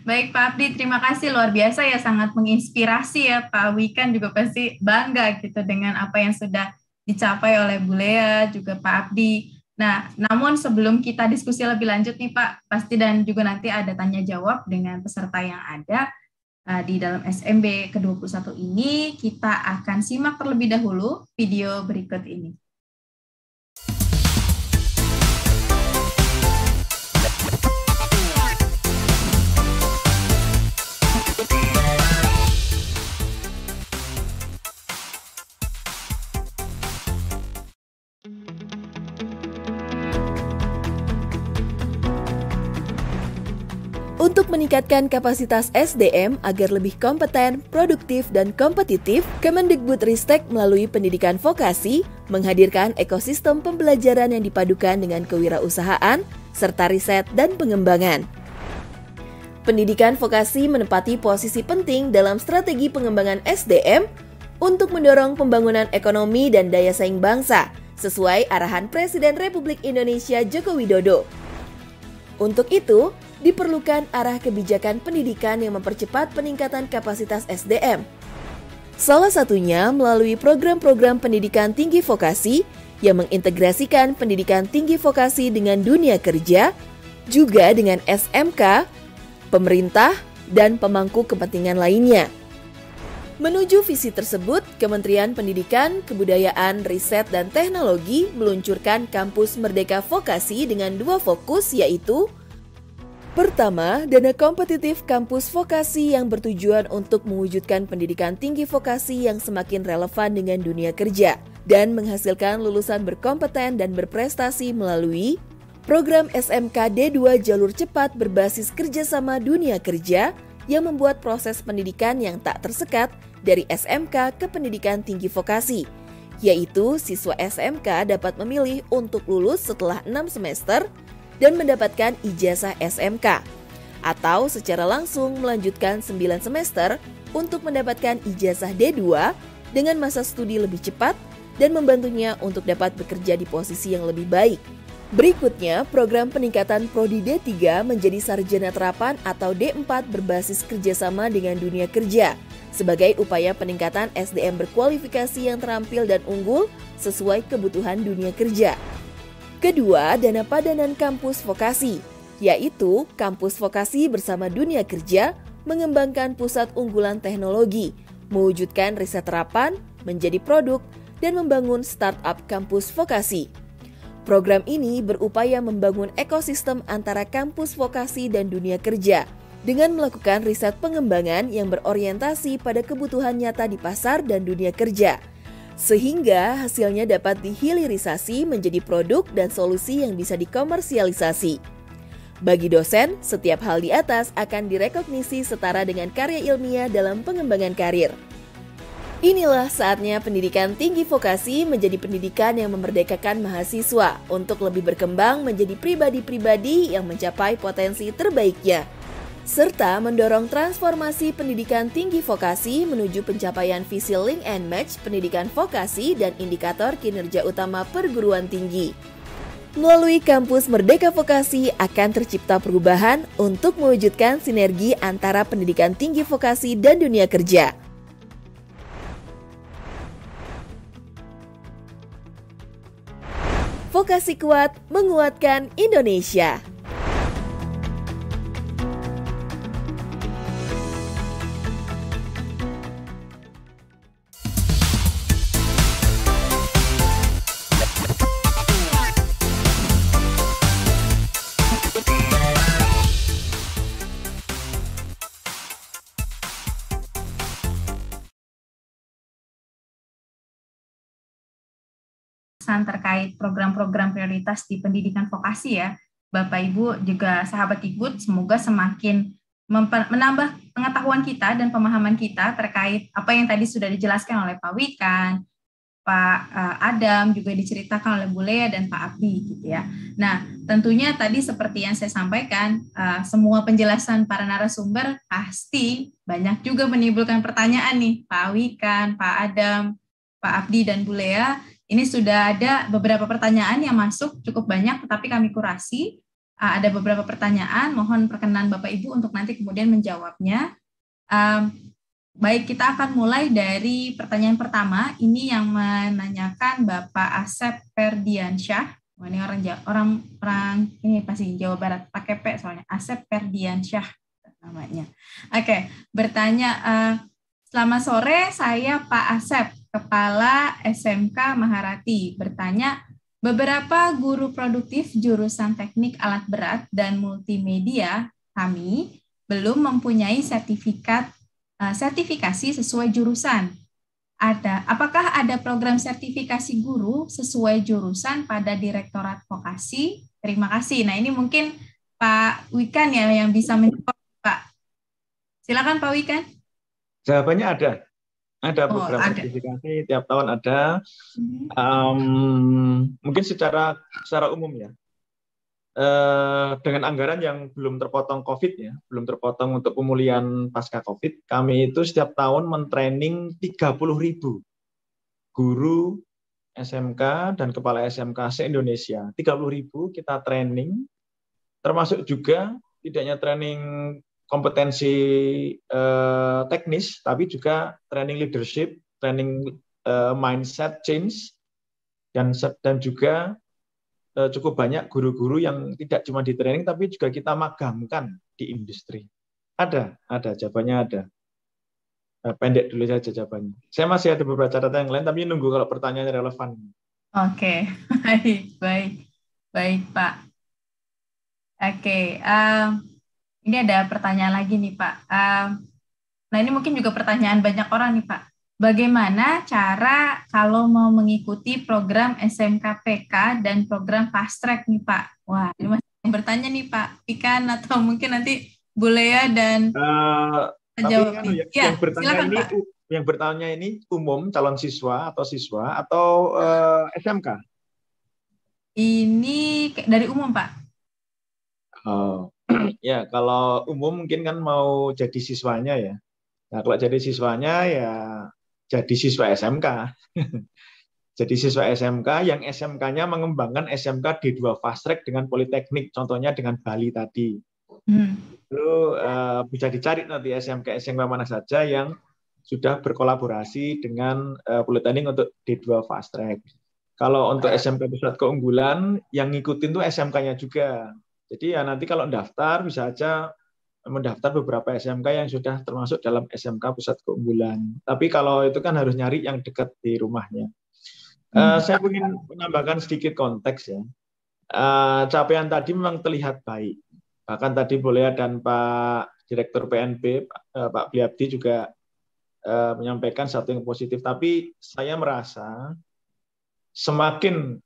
E: Baik Pak Abdi, terima kasih luar biasa ya, sangat menginspirasi ya. Pak Wikan juga pasti bangga gitu dengan apa yang sudah dicapai oleh Bu Lea juga Pak Abdi. Nah, namun sebelum kita diskusi lebih lanjut nih Pak, pasti dan juga nanti ada tanya jawab dengan peserta yang ada di dalam SMB ke-21 ini, kita akan simak terlebih dahulu video berikut ini.
J: Untuk meningkatkan kapasitas SDM agar lebih kompeten, produktif, dan kompetitif, Kemendikbudristek melalui pendidikan vokasi menghadirkan ekosistem pembelajaran yang dipadukan dengan kewirausahaan, serta riset dan pengembangan. Pendidikan vokasi menempati posisi penting dalam strategi pengembangan SDM untuk mendorong pembangunan ekonomi dan daya saing bangsa, sesuai arahan Presiden Republik Indonesia Joko Widodo. Untuk itu, diperlukan arah kebijakan pendidikan yang mempercepat peningkatan kapasitas SDM. Salah satunya melalui program-program pendidikan tinggi vokasi yang mengintegrasikan pendidikan tinggi vokasi dengan dunia kerja, juga dengan SMK, pemerintah, dan pemangku kepentingan lainnya. Menuju visi tersebut, Kementerian Pendidikan, Kebudayaan, Riset, dan Teknologi meluncurkan Kampus Merdeka Vokasi dengan 2 fokus, yaitu pertama, dana kompetitif kampus vokasi yang bertujuan untuk mewujudkan pendidikan tinggi vokasi yang semakin relevan dengan dunia kerja dan menghasilkan lulusan berkompeten dan berprestasi melalui program SMK D2 jalur cepat berbasis kerjasama dunia kerja yang membuat proses pendidikan yang tak tersekat dari SMK ke pendidikan tinggi vokasi, yaitu siswa SMK dapat memilih untuk lulus setelah 6 semester dan mendapatkan ijazah SMK, atau secara langsung melanjutkan 9 semester untuk mendapatkan ijazah D2 dengan masa studi lebih cepat dan membantunya untuk dapat bekerja di posisi yang lebih baik. Berikutnya, program peningkatan Prodi D3 menjadi sarjana terapan atau D4 berbasis kerjasama dengan dunia kerja, sebagai upaya peningkatan SDM berkualifikasi yang terampil dan unggul sesuai kebutuhan dunia kerja. Kedua, dana padanan kampus vokasi, yaitu kampus vokasi bersama dunia kerja mengembangkan pusat unggulan teknologi, mewujudkan riset terapan, menjadi produk, dan membangun startup kampus vokasi. Program ini berupaya membangun ekosistem antara kampus vokasi dan dunia kerja, dengan melakukan riset pengembangan yang berorientasi pada kebutuhan nyata di pasar dan dunia kerja, sehingga hasilnya dapat dihilirisasi menjadi produk dan solusi yang bisa dikomersialisasi. Bagi dosen, setiap hal di atas akan direkognisi setara dengan karya ilmiah dalam pengembangan karir. Inilah saatnya pendidikan tinggi vokasi menjadi pendidikan yang memerdekakan mahasiswa untuk lebih berkembang menjadi pribadi-pribadi yang mencapai potensi terbaiknya, serta mendorong transformasi pendidikan tinggi vokasi menuju pencapaian visi link and match pendidikan vokasi dan indikator kinerja utama perguruan tinggi. Melalui kampus Merdeka Vokasi akan tercipta perubahan untuk mewujudkan sinergi antara pendidikan tinggi vokasi dan dunia kerja. Vokasi kuat menguatkan Indonesia.
E: Terkait program-program prioritas di pendidikan vokasi ya, Bapak Ibu juga sahabat Ikbud, semoga semakin menambah pengetahuan kita dan pemahaman kita terkait apa yang tadi sudah dijelaskan oleh Pak Wikan, Pak Adam, juga diceritakan oleh Bu Lea dan Pak Abdi gitu ya. Nah, tentunya tadi seperti yang saya sampaikan, semua penjelasan para narasumber pasti banyak juga menimbulkan pertanyaan nih, Pak Wikan, Pak Adam, Pak Abdi dan Bu Lea. Ini sudah ada beberapa pertanyaan yang masuk cukup banyak, tetapi kami kurasi. Ada beberapa pertanyaan, mohon perkenan Bapak Ibu untuk nanti kemudian menjawabnya. Baik, kita akan mulai dari pertanyaan pertama. Ini yang menanyakan Bapak Asep Ferdiansyah. Ini orang ini pasti Jawa Barat, pakai P soalnya. Asep Ferdiansyah namanya. Oke, bertanya, selamat sore, saya Pak Asep, Kepala SMK Maharati, bertanya, beberapa guru produktif jurusan teknik alat berat dan multimedia kami belum mempunyai sertifikasi sesuai jurusan. Apakah ada program sertifikasi guru sesuai jurusan pada Direktorat Vokasi? Terima kasih. Nah, ini mungkin Pak Wikan ya yang bisa menjawab, Pak. Silakan Pak Wikan.
I: Jawabannya ada. Ada
E: Oh,
I: program
E: ada.
I: sertifikasi tiap tahun ada. Mungkin secara umum ya. Dengan anggaran yang belum terpotong COVID ya, belum terpotong untuk pemulihan pasca COVID, kami itu setiap tahun mentraining 30.000 guru SMK dan kepala SMK se-Indonesia. 30.000 kita training, termasuk juga tidak hanya training kompetensi teknis, tapi juga training leadership, training mindset change, dan juga cukup banyak guru-guru yang tidak cuma di training, tapi juga kita magangkan di industri. Ada jawabannya ada. Pendek dulu saja jawabannya. Saya masih ada beberapa catatan yang lain, tapi nunggu kalau pertanyaannya relevan.
E: Oke, baik Pak. Oke, ini ada pertanyaan lagi nih Pak. Nah ini mungkin juga pertanyaan banyak orang nih Pak. Bagaimana cara kalau mau mengikuti program SMKPK dan program Fast Track nih Pak? Wah, ini masih yang bertanya nih Pak Ikan, atau mungkin nanti Bu Lea dan jawab.
I: Yang bertanya ini umum calon siswa atau SMK?
E: Ini dari umum Pak.
I: Oh, ya kalau umum mungkin kan mau jadi siswanya ya. Nah kalau jadi siswanya ya jadi siswa SMK. Jadi siswa SMK yang SMK-nya mengembangkan SMK D2 Fast Track dengan Politeknik, contohnya dengan Bali tadi. Itu bisa dicari nanti SMK mana saja yang sudah berkolaborasi dengan Politeknik untuk D2 Fast Track. Kalau untuk SMK Pusat Keunggulan, yang ngikutin tuh SMK-nya juga. Jadi ya nanti kalau daftar bisa aja mendaftar beberapa SMK yang sudah termasuk dalam SMK Pusat Keunggulan. Tapi kalau itu kan harus nyari yang dekat di rumahnya. Saya ingin menambahkan sedikit konteks ya. Capaian tadi memang terlihat baik. Bahkan tadi Bu Lea dan Pak Direktur PNB, Pak Bliabdi juga menyampaikan satu yang positif. Tapi saya merasa semakin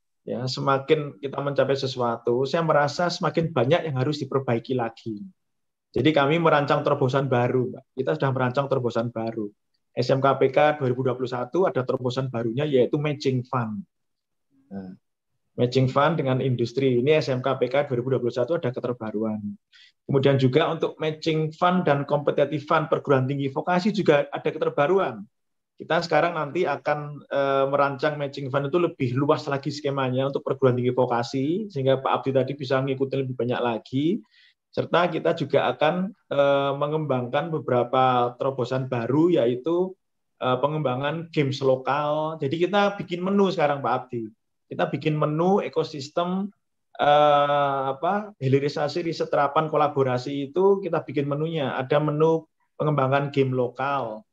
I: kita mencapai sesuatu, saya merasa semakin banyak yang harus diperbaiki lagi. Jadi kami merancang terobosan baru, Mbak. Kita sudah merancang terobosan baru. SMKPK 2021 ada terobosan barunya yaitu matching fund. Nah, matching fund dengan industri. Ini SMKPK 2021 ada keterbaruan. Kemudian juga untuk matching fund dan competitive fund perguruan tinggi vokasi juga ada keterbaruan. Kita sekarang nanti akan merancang matching fund itu lebih luas lagi skemanya untuk perguruan tinggi vokasi, sehingga Pak Abdi tadi bisa mengikuti lebih banyak lagi. Serta kita juga akan mengembangkan beberapa terobosan baru, yaitu pengembangan games lokal. Jadi kita bikin menu sekarang Pak Abdi. Kita bikin menu ekosistem hilirisasi riset terapan kolaborasi itu kita bikin menunya. Ada menu pengembangan game lokal.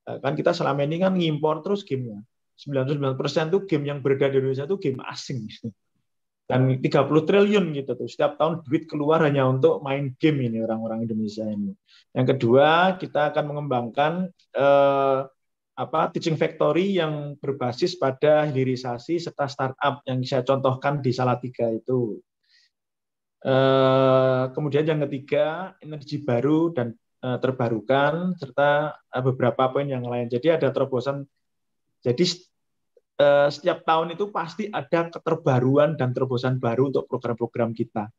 I: Kan kita selama ini kan ngimpor terus gamenya. 99% tuh game yang beredar di Indonesia itu game asing. Dan 30 triliun gitu tuh. Setiap tahun duit keluar hanya untuk main game ini orang-orang Indonesia ini. Yang kedua, kita akan mengembangkan teaching factory yang berbasis pada hilirisasi serta startup yang saya contohkan di Salatiga itu. Kemudian yang ketiga, energi baru dan terbarukan serta beberapa poin yang lain. Jadi ada terobosan. Jadi setiap tahun itu pasti ada keterbaruan dan terobosan baru untuk program-program kita.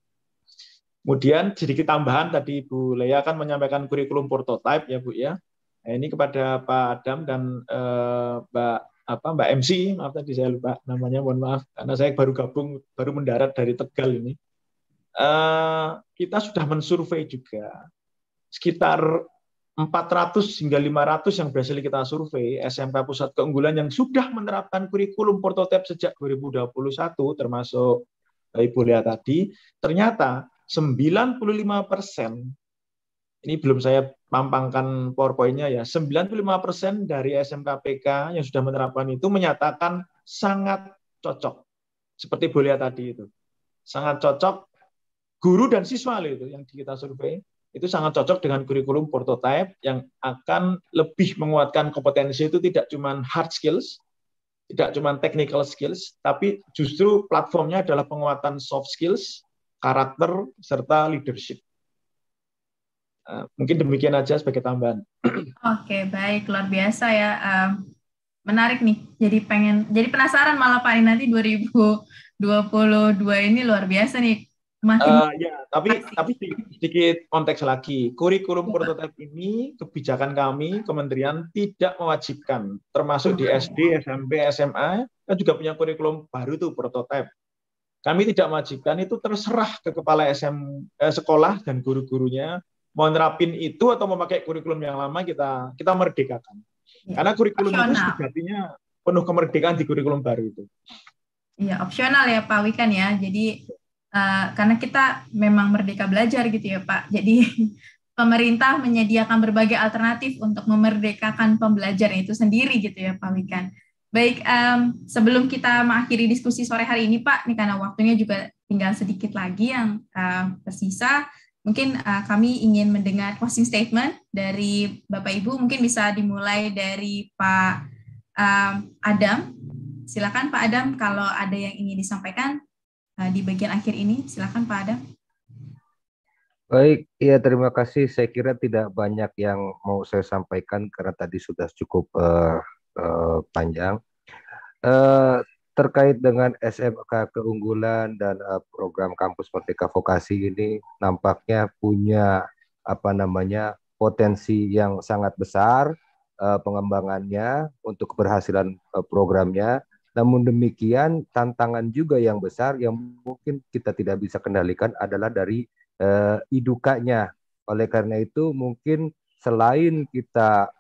I: Kemudian sedikit tambahan tadi Bu Lea kan menyampaikan kurikulum prototype ya Bu ya. Nah, ini kepada Pak Adam dan Mbak MC, maaf tadi saya lupa namanya, mohon maaf karena saya baru mendarat dari Tegal ini. Kita sudah mensurvei juga sekitar 400 hingga 500 yang berhasil kita survei SMK Pusat Keunggulan yang sudah menerapkan kurikulum prototipe sejak 2021 termasuk Ibu Lea tadi, ternyata 95%, ini belum saya pampangkan PowerPoint-nya ya, 95% dari SMKPK yang sudah menerapkan itu menyatakan sangat cocok. Seperti Bu Lea tadi itu. Sangat cocok, guru dan siswa itu yang kita survei. Itu sangat cocok dengan kurikulum prototype yang akan lebih menguatkan kompetensi itu tidak cuma hard skills, tidak cuma technical skills, tapi justru platformnya adalah penguatan soft skills, karakter, serta leadership. Mungkin demikian aja sebagai tambahan.
E: Oke, baik, luar biasa ya. Menarik nih. Jadi penasaran malah Pak, ini nanti 2022 ini luar biasa nih.
I: Ya, tapi sedikit konteks lagi. Kurikulum prototipe ini kebijakan kami Kementerian tidak mewajibkan, termasuk di SD, SMP, SMA, kan juga punya kurikulum baru tuh prototipe. Kami tidak mewajibkan, itu terserah ke kepala sekolah dan guru-gurunya mau nerapin itu atau memakai kurikulum yang lama, kita merdekakan. Karena kurikulum itu sejatinya penuh kemerdekaan di kurikulum baru itu.
E: Iya, opsional ya Pak Wikan ya. Jadi karena kita memang merdeka belajar gitu ya Pak. Jadi pemerintah menyediakan berbagai alternatif untuk memerdekakan pembelajaran itu sendiri gitu ya Pak Wikan. Baik, sebelum kita mengakhiri diskusi sore hari ini Pak, ini karena waktunya juga tinggal sedikit lagi yang tersisa. Mungkin kami ingin mendengar closing statement dari Bapak Ibu. Mungkin bisa dimulai dari Pak Adam. Silakan Pak Adam, kalau ada yang ingin disampaikan di bagian akhir ini, silakan Pak Adam.
H: Baik, ya terima kasih. Saya kira tidak banyak yang mau saya sampaikan karena tadi sudah cukup panjang. Terkait dengan SMK keunggulan dan program Kampus Merdeka Vokasi ini nampaknya punya potensi yang sangat besar pengembangannya untuk keberhasilan programnya. Namun demikian tantangan juga yang besar yang mungkin kita tidak bisa kendalikan adalah dari idukanya. Oleh karena itu mungkin selain kita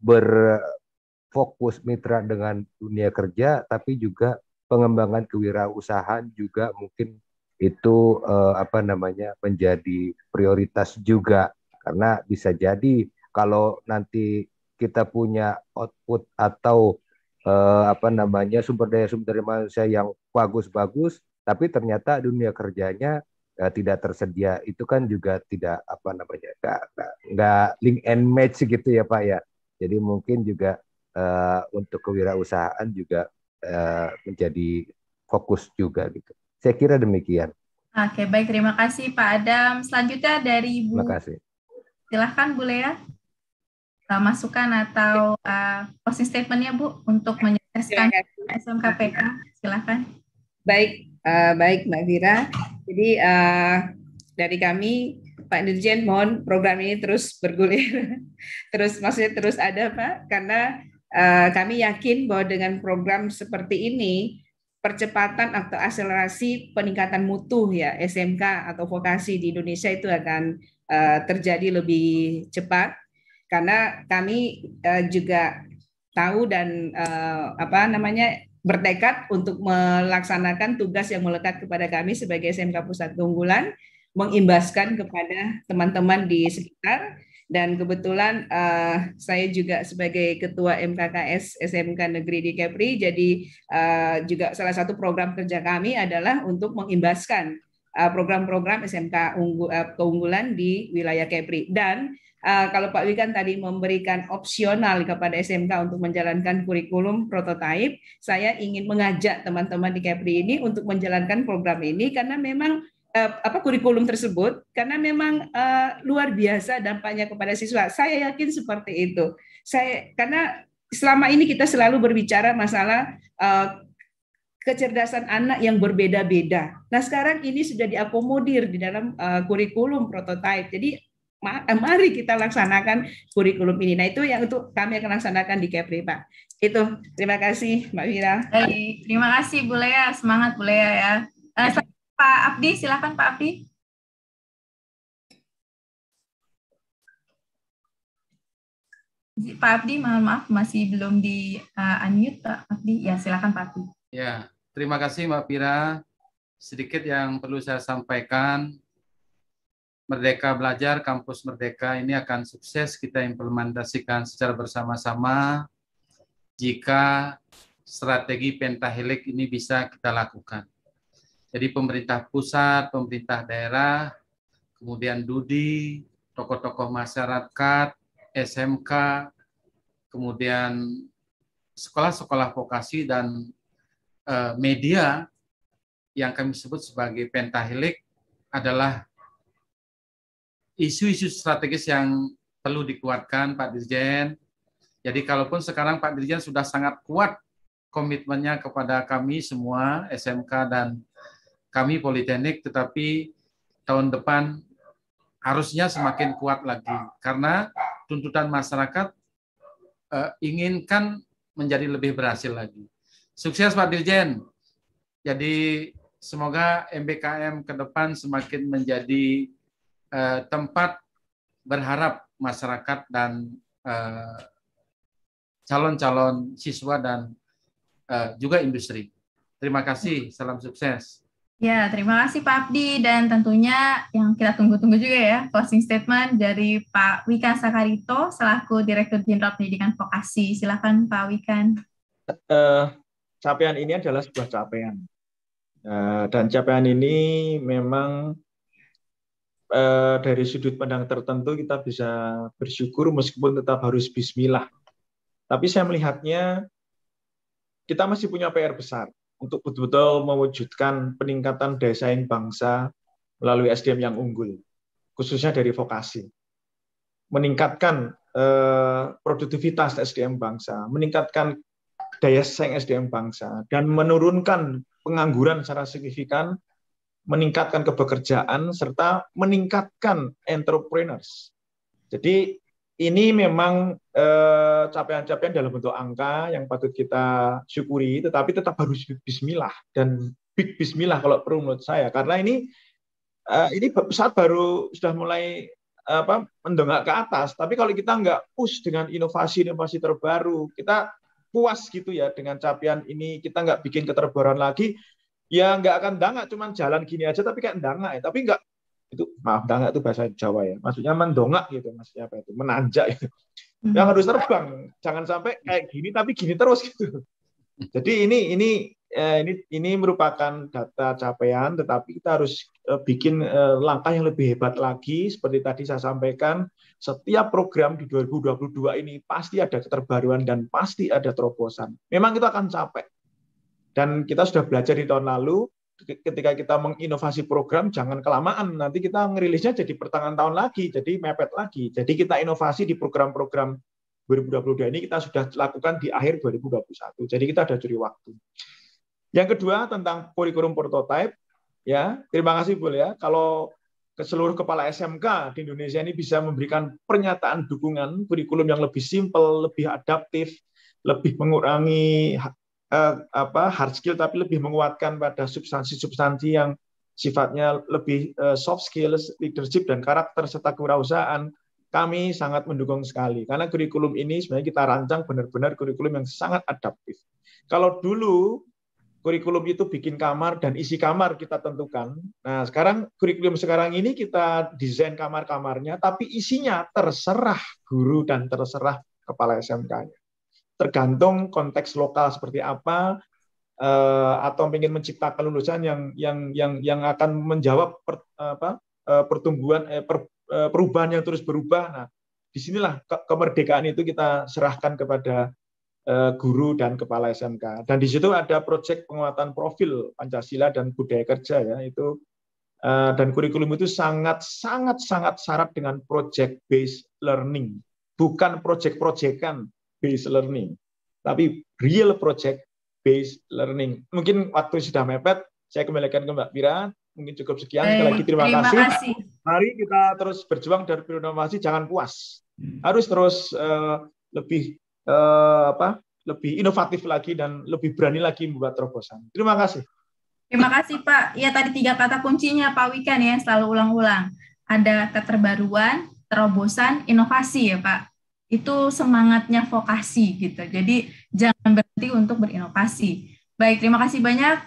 H: berfokus mitra dengan dunia kerja, tapi juga pengembangan kewirausahaan juga mungkin itu menjadi prioritas juga, karena bisa jadi kalau nanti kita punya output atau sumber daya manusia yang bagus-bagus, tapi ternyata dunia kerjanya tidak tersedia, itu kan juga tidak nggak link and match gitu ya Pak ya. Jadi mungkin juga untuk kewirausahaan juga menjadi fokus juga gitu. Saya kira demikian.
E: Oke, baik, terima kasih Pak Adam. Selanjutnya dari Bu.
H: Terima kasih.
E: Silahkan Bu Lea. Masukan atau closing statement-nya Bu untuk menyukseskan SMKPK. Silahkan.
F: Baik, Mbak Vira. Jadi dari kami Pak Dirjen mohon program ini terus bergulir, terus ada Pak, karena kami yakin bahwa dengan program seperti ini percepatan atau akselerasi peningkatan mutu ya SMK atau vokasi di Indonesia itu akan terjadi lebih cepat, karena kami juga tahu dan bertekad untuk melaksanakan tugas yang melekat kepada kami sebagai SMK Pusat Keunggulan, mengimbaskan kepada teman-teman di sekitar. Dan kebetulan saya juga sebagai Ketua MKKS SMK Negeri di Kepri, jadi juga salah satu program kerja kami adalah untuk mengimbaskan program-program SMK keunggulan di wilayah Kepri. Dan kalau Pak Wikan tadi memberikan opsional kepada SMK untuk menjalankan kurikulum prototipe, saya ingin mengajak teman-teman di Kepri ini untuk menjalankan program ini, karena memang kurikulum tersebut, karena memang luar biasa dampaknya kepada siswa. Saya yakin seperti itu. Karena selama ini kita selalu berbicara masalah kecerdasan anak yang berbeda-beda. Nah, sekarang ini sudah diakomodir di dalam kurikulum prototipe. Jadi mari kita laksanakan kurikulum ini. Nah, itu yang untuk kami akan laksanakan di Kepri, Pak. Itu. Terima kasih, Mbak Vira.
E: Baik, terima kasih Bu Lea. Semangat Bu Lea ya. Pak Abdi, silakan Pak Abdi. Pak Abdi, mohon maaf masih belum di unmute Pak Abdi. Ya, silakan Pak Abdi.
G: Ya, terima kasih Mbak Pira. Sedikit yang perlu saya sampaikan. Merdeka Belajar, Kampus Merdeka ini akan sukses kita implementasikan secara bersama-sama jika strategi pentahelix ini bisa kita lakukan. Jadi pemerintah pusat, pemerintah daerah, kemudian DUDI, tokoh-tokoh masyarakat, SMK, kemudian sekolah-sekolah vokasi dan media yang kami sebut sebagai pentahelix adalah isu-isu strategis yang perlu dikuatkan Pak Dirjen. Jadi kalaupun sekarang Pak Dirjen sudah sangat kuat komitmennya kepada kami semua, SMK dan kami Politeknik, tetapi tahun depan harusnya semakin kuat lagi. Karena tuntutan masyarakat inginkan menjadi lebih berhasil lagi. Sukses Pak Dirjen. Jadi semoga MBKM ke depan semakin menjadi tempat berharap masyarakat dan calon-calon siswa dan juga industri. Terima kasih, salam sukses.
E: Ya, terima kasih Pak Abdi, dan tentunya yang kita tunggu-tunggu juga ya, closing statement dari Pak Wikan Sakarito selaku Direktur Jenderal Pendidikan Vokasi. Silakan Pak Wikan.
I: Capaian ini adalah sebuah capaian. Dan capaian ini memang dari sudut pandang tertentu kita bisa bersyukur meskipun tetap harus bismillah. Tapi saya melihatnya kita masih punya PR besar untuk betul-betul mewujudkan peningkatan daya saing bangsa melalui SDM yang unggul, khususnya dari vokasi. Meningkatkan produktivitas SDM bangsa, meningkatkan daya saing SDM bangsa, dan menurunkan pengangguran secara signifikan, meningkatkan kepekerjaan, serta meningkatkan entrepreneurs. Jadi ini memang capaian-capaian dalam bentuk angka yang patut kita syukuri, tetapi tetap harus bismillah, dan big bismillah kalau perlu menurut saya, karena ini pesawat baru sudah mulai mendongak ke atas, tapi kalau kita nggak push dengan inovasi-inovasi terbaru, kita puas gitu ya dengan capaian ini, kita nggak bikin keterbaruan lagi, ya nggak akan dangak, cuman jalan gini aja, tapi kayak dangak ya, tapi nggak, itu maaf, dangak itu bahasa Jawa ya, maksudnya mendongak gitu, maksudnya apa itu, menanjak itu, yang harus terbang, jangan sampai kayak gini tapi gini terus gitu. Jadi ini merupakan data capaian, tetapi kita harus bikin langkah yang lebih hebat lagi. Seperti tadi saya sampaikan, setiap program di 2022 ini pasti ada keterbaruan dan pasti ada terobosan. Memang itu akan capek, dan kita sudah belajar di tahun lalu. Ketika kita menginovasi program, jangan kelamaan, nanti kita ngerilisnya jadi pertengahan tahun lagi, jadi mepet lagi. Jadi kita inovasi di program-program 2022 ini kita sudah lakukan di akhir 2021. Jadi kita ada curi waktu. Yang kedua tentang kurikulum prototype, ya terima kasih Bu ya. Kalau ke seluruh kepala SMK di Indonesia ini bisa memberikan pernyataan dukungan kurikulum yang lebih simpel, lebih adaptif, lebih mengurangi hard skill, tapi lebih menguatkan pada substansi-substansi yang sifatnya lebih soft skills, leadership dan karakter serta kewirausahaan. Kami sangat mendukung sekali karena kurikulum ini sebenarnya kita rancang benar-benar kurikulum yang sangat adaptif. Kalau dulu kurikulum itu bikin kamar dan isi kamar kita tentukan. Nah, sekarang kurikulum sekarang ini kita desain kamar-kamarnya, tapi isinya terserah guru dan terserah kepala SMK-nya. Tergantung konteks lokal seperti apa, atau ingin menciptakan lulusan yang akan menjawab pertumbuhan perubahan yang terus berubah. Nah, disinilah kemerdekaan itu kita serahkan kepada guru dan kepala SMK. Dan di situ ada proyek penguatan profil Pancasila dan budaya kerja ya, itu dan kurikulum itu sangat syarat dengan project based learning, bukan project-projectan based learning, tapi real project based learning. Mungkin waktu sudah mepet, saya kembalikan ke Mbak Pira. Mungkin cukup sekian. Sekali lagi terima kasih. Mari kita terus berjuang dari berinovasi, jangan puas. Harus terus lebih inovatif lagi dan lebih berani lagi membuat terobosan. Terima kasih.
E: Terima kasih Pak. Ya, tadi 3 kata kuncinya Pak Wikan ya, selalu ulang-ulang. Ada keterbaruan, terobosan, inovasi ya Pak. Itu semangatnya vokasi gitu. Jadi jangan berhenti untuk berinovasi. Baik, terima kasih banyak.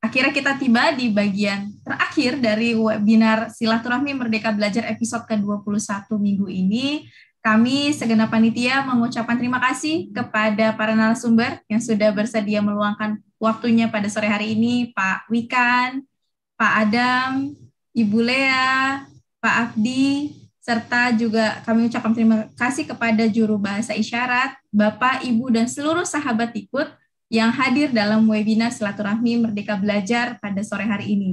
E: Akhirnya kita tiba di bagian terakhir dari webinar Silaturahmi Merdeka Belajar episode ke-21 minggu ini. Kami segenap panitia mengucapkan terima kasih kepada para narasumber yang sudah bersedia meluangkan waktunya pada sore hari ini, Pak Wikan, Pak Adam, Ibu Lea, Pak Abdi, serta juga kami ucapkan terima kasih kepada juru bahasa isyarat, Bapak, Ibu, dan seluruh sahabat Tikut yang hadir dalam webinar Silaturahmi Merdeka Belajar pada sore hari ini.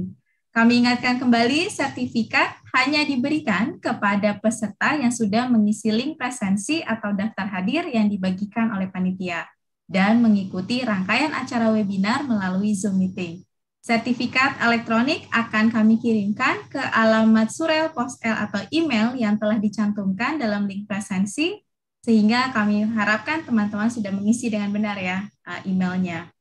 E: Kami ingatkan kembali, sertifikat hanya diberikan kepada peserta yang sudah mengisi link presensi atau daftar hadir yang dibagikan oleh panitia dan mengikuti rangkaian acara webinar melalui Zoom Meeting. Sertifikat elektronik akan kami kirimkan ke alamat surel, postel, atau email yang telah dicantumkan dalam link presensi, sehingga kami harapkan teman-teman sudah mengisi dengan benar ya emailnya.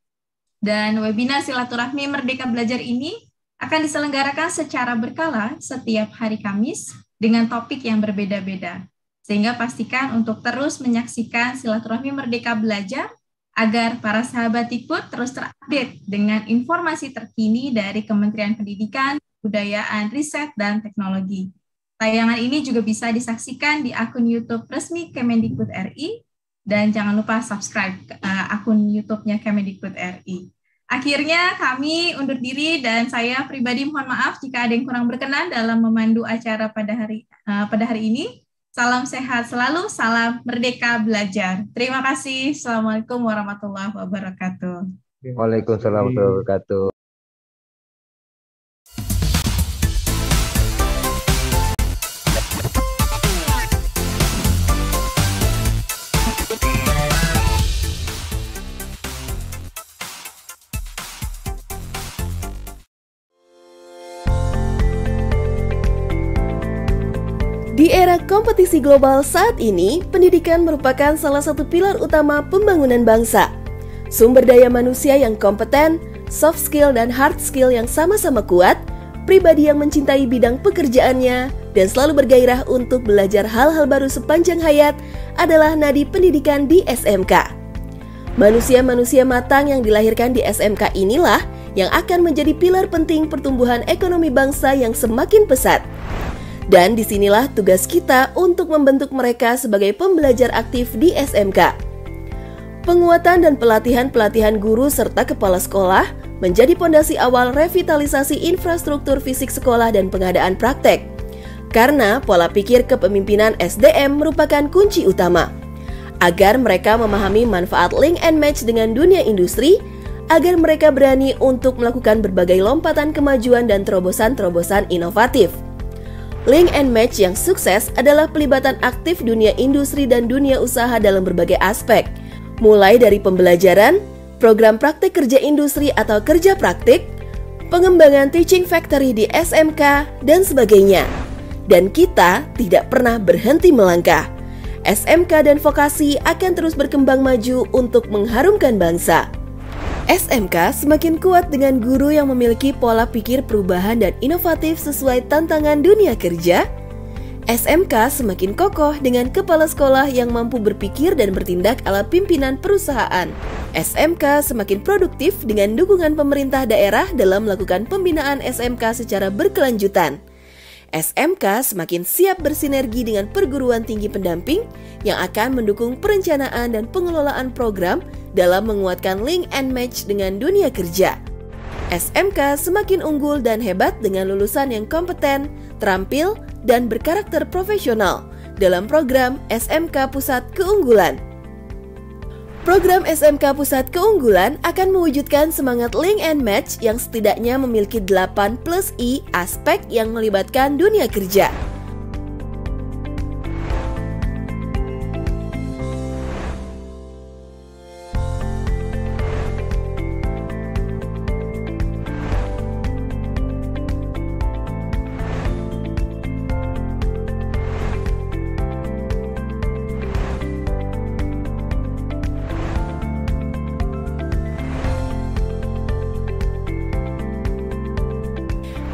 E: Dan webinar Silaturahmi Merdeka Belajar ini akan diselenggarakan secara berkala setiap hari Kamis dengan topik yang berbeda-beda. Sehingga pastikan untuk terus menyaksikan Silaturahmi Merdeka Belajar agar para sahabat Dikbud terus terupdate dengan informasi terkini dari Kementerian Pendidikan, Kebudayaan, Riset, dan Teknologi. Tayangan ini juga bisa disaksikan di akun YouTube resmi Kemendikbud RI, dan jangan lupa subscribe akun YouTube-nya Kemendikbud RI. Akhirnya kami undur diri dan saya pribadi mohon maaf jika ada yang kurang berkenan dalam memandu acara pada hari ini. Salam sehat selalu, salam Merdeka Belajar. Terima kasih. Assalamualaikum warahmatullahi wabarakatuh.
H: Waalaikumsalam warahmatullahi wabarakatuh.
J: Di era kompetisi global saat ini, pendidikan merupakan salah satu pilar utama pembangunan bangsa. Sumber daya manusia yang kompeten, soft skill dan hard skill yang sama-sama kuat, pribadi yang mencintai bidang pekerjaannya, dan selalu bergairah untuk belajar hal-hal baru sepanjang hayat adalah nadi pendidikan di SMK. Manusia-manusia matang yang dilahirkan di SMK inilah yang akan menjadi pilar penting pertumbuhan ekonomi bangsa yang semakin pesat. Dan disinilah tugas kita untuk membentuk mereka sebagai pembelajar aktif di SMK. Penguatan dan pelatihan guru serta kepala sekolah menjadi pondasi awal revitalisasi infrastruktur fisik sekolah dan pengadaan praktek. Karena pola pikir kepemimpinan SDM merupakan kunci utama. Agar mereka memahami manfaat link and match dengan dunia industri, agar mereka berani untuk melakukan berbagai lompatan kemajuan dan terobosan-terobosan inovatif. Link and match yang sukses adalah pelibatan aktif dunia industri dan dunia usaha dalam berbagai aspek, mulai dari pembelajaran, program praktik kerja industri atau kerja praktik, pengembangan teaching factory di SMK, dan sebagainya. Dan kita tidak pernah berhenti melangkah. SMK dan vokasi akan terus berkembang maju untuk mengharumkan bangsa. SMK semakin kuat dengan guru yang memiliki pola pikir perubahan dan inovatif sesuai tantangan dunia kerja. SMK semakin kokoh dengan kepala sekolah yang mampu berpikir dan bertindak ala pimpinan perusahaan. SMK semakin produktif dengan dukungan pemerintah daerah dalam melakukan pembinaan SMK secara berkelanjutan. SMK semakin siap bersinergi dengan perguruan tinggi pendamping yang akan mendukung perencanaan dan pengelolaan program dalam menguatkan link and match dengan dunia kerja. SMK semakin unggul dan hebat dengan lulusan yang kompeten, terampil, dan berkarakter profesional dalam program SMK Pusat Keunggulan. Program SMK Pusat Keunggulan akan mewujudkan semangat link and match yang setidaknya memiliki 8+I aspek yang melibatkan dunia kerja.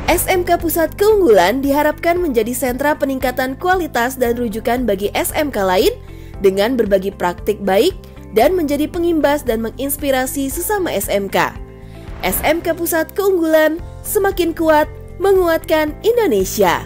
J: SMK Pusat Keunggulan diharapkan menjadi sentra peningkatan kualitas dan rujukan bagi SMK lain dengan berbagi praktik baik dan menjadi pengimbas dan menginspirasi sesama SMK. SMK Pusat Keunggulan semakin kuat menguatkan Indonesia.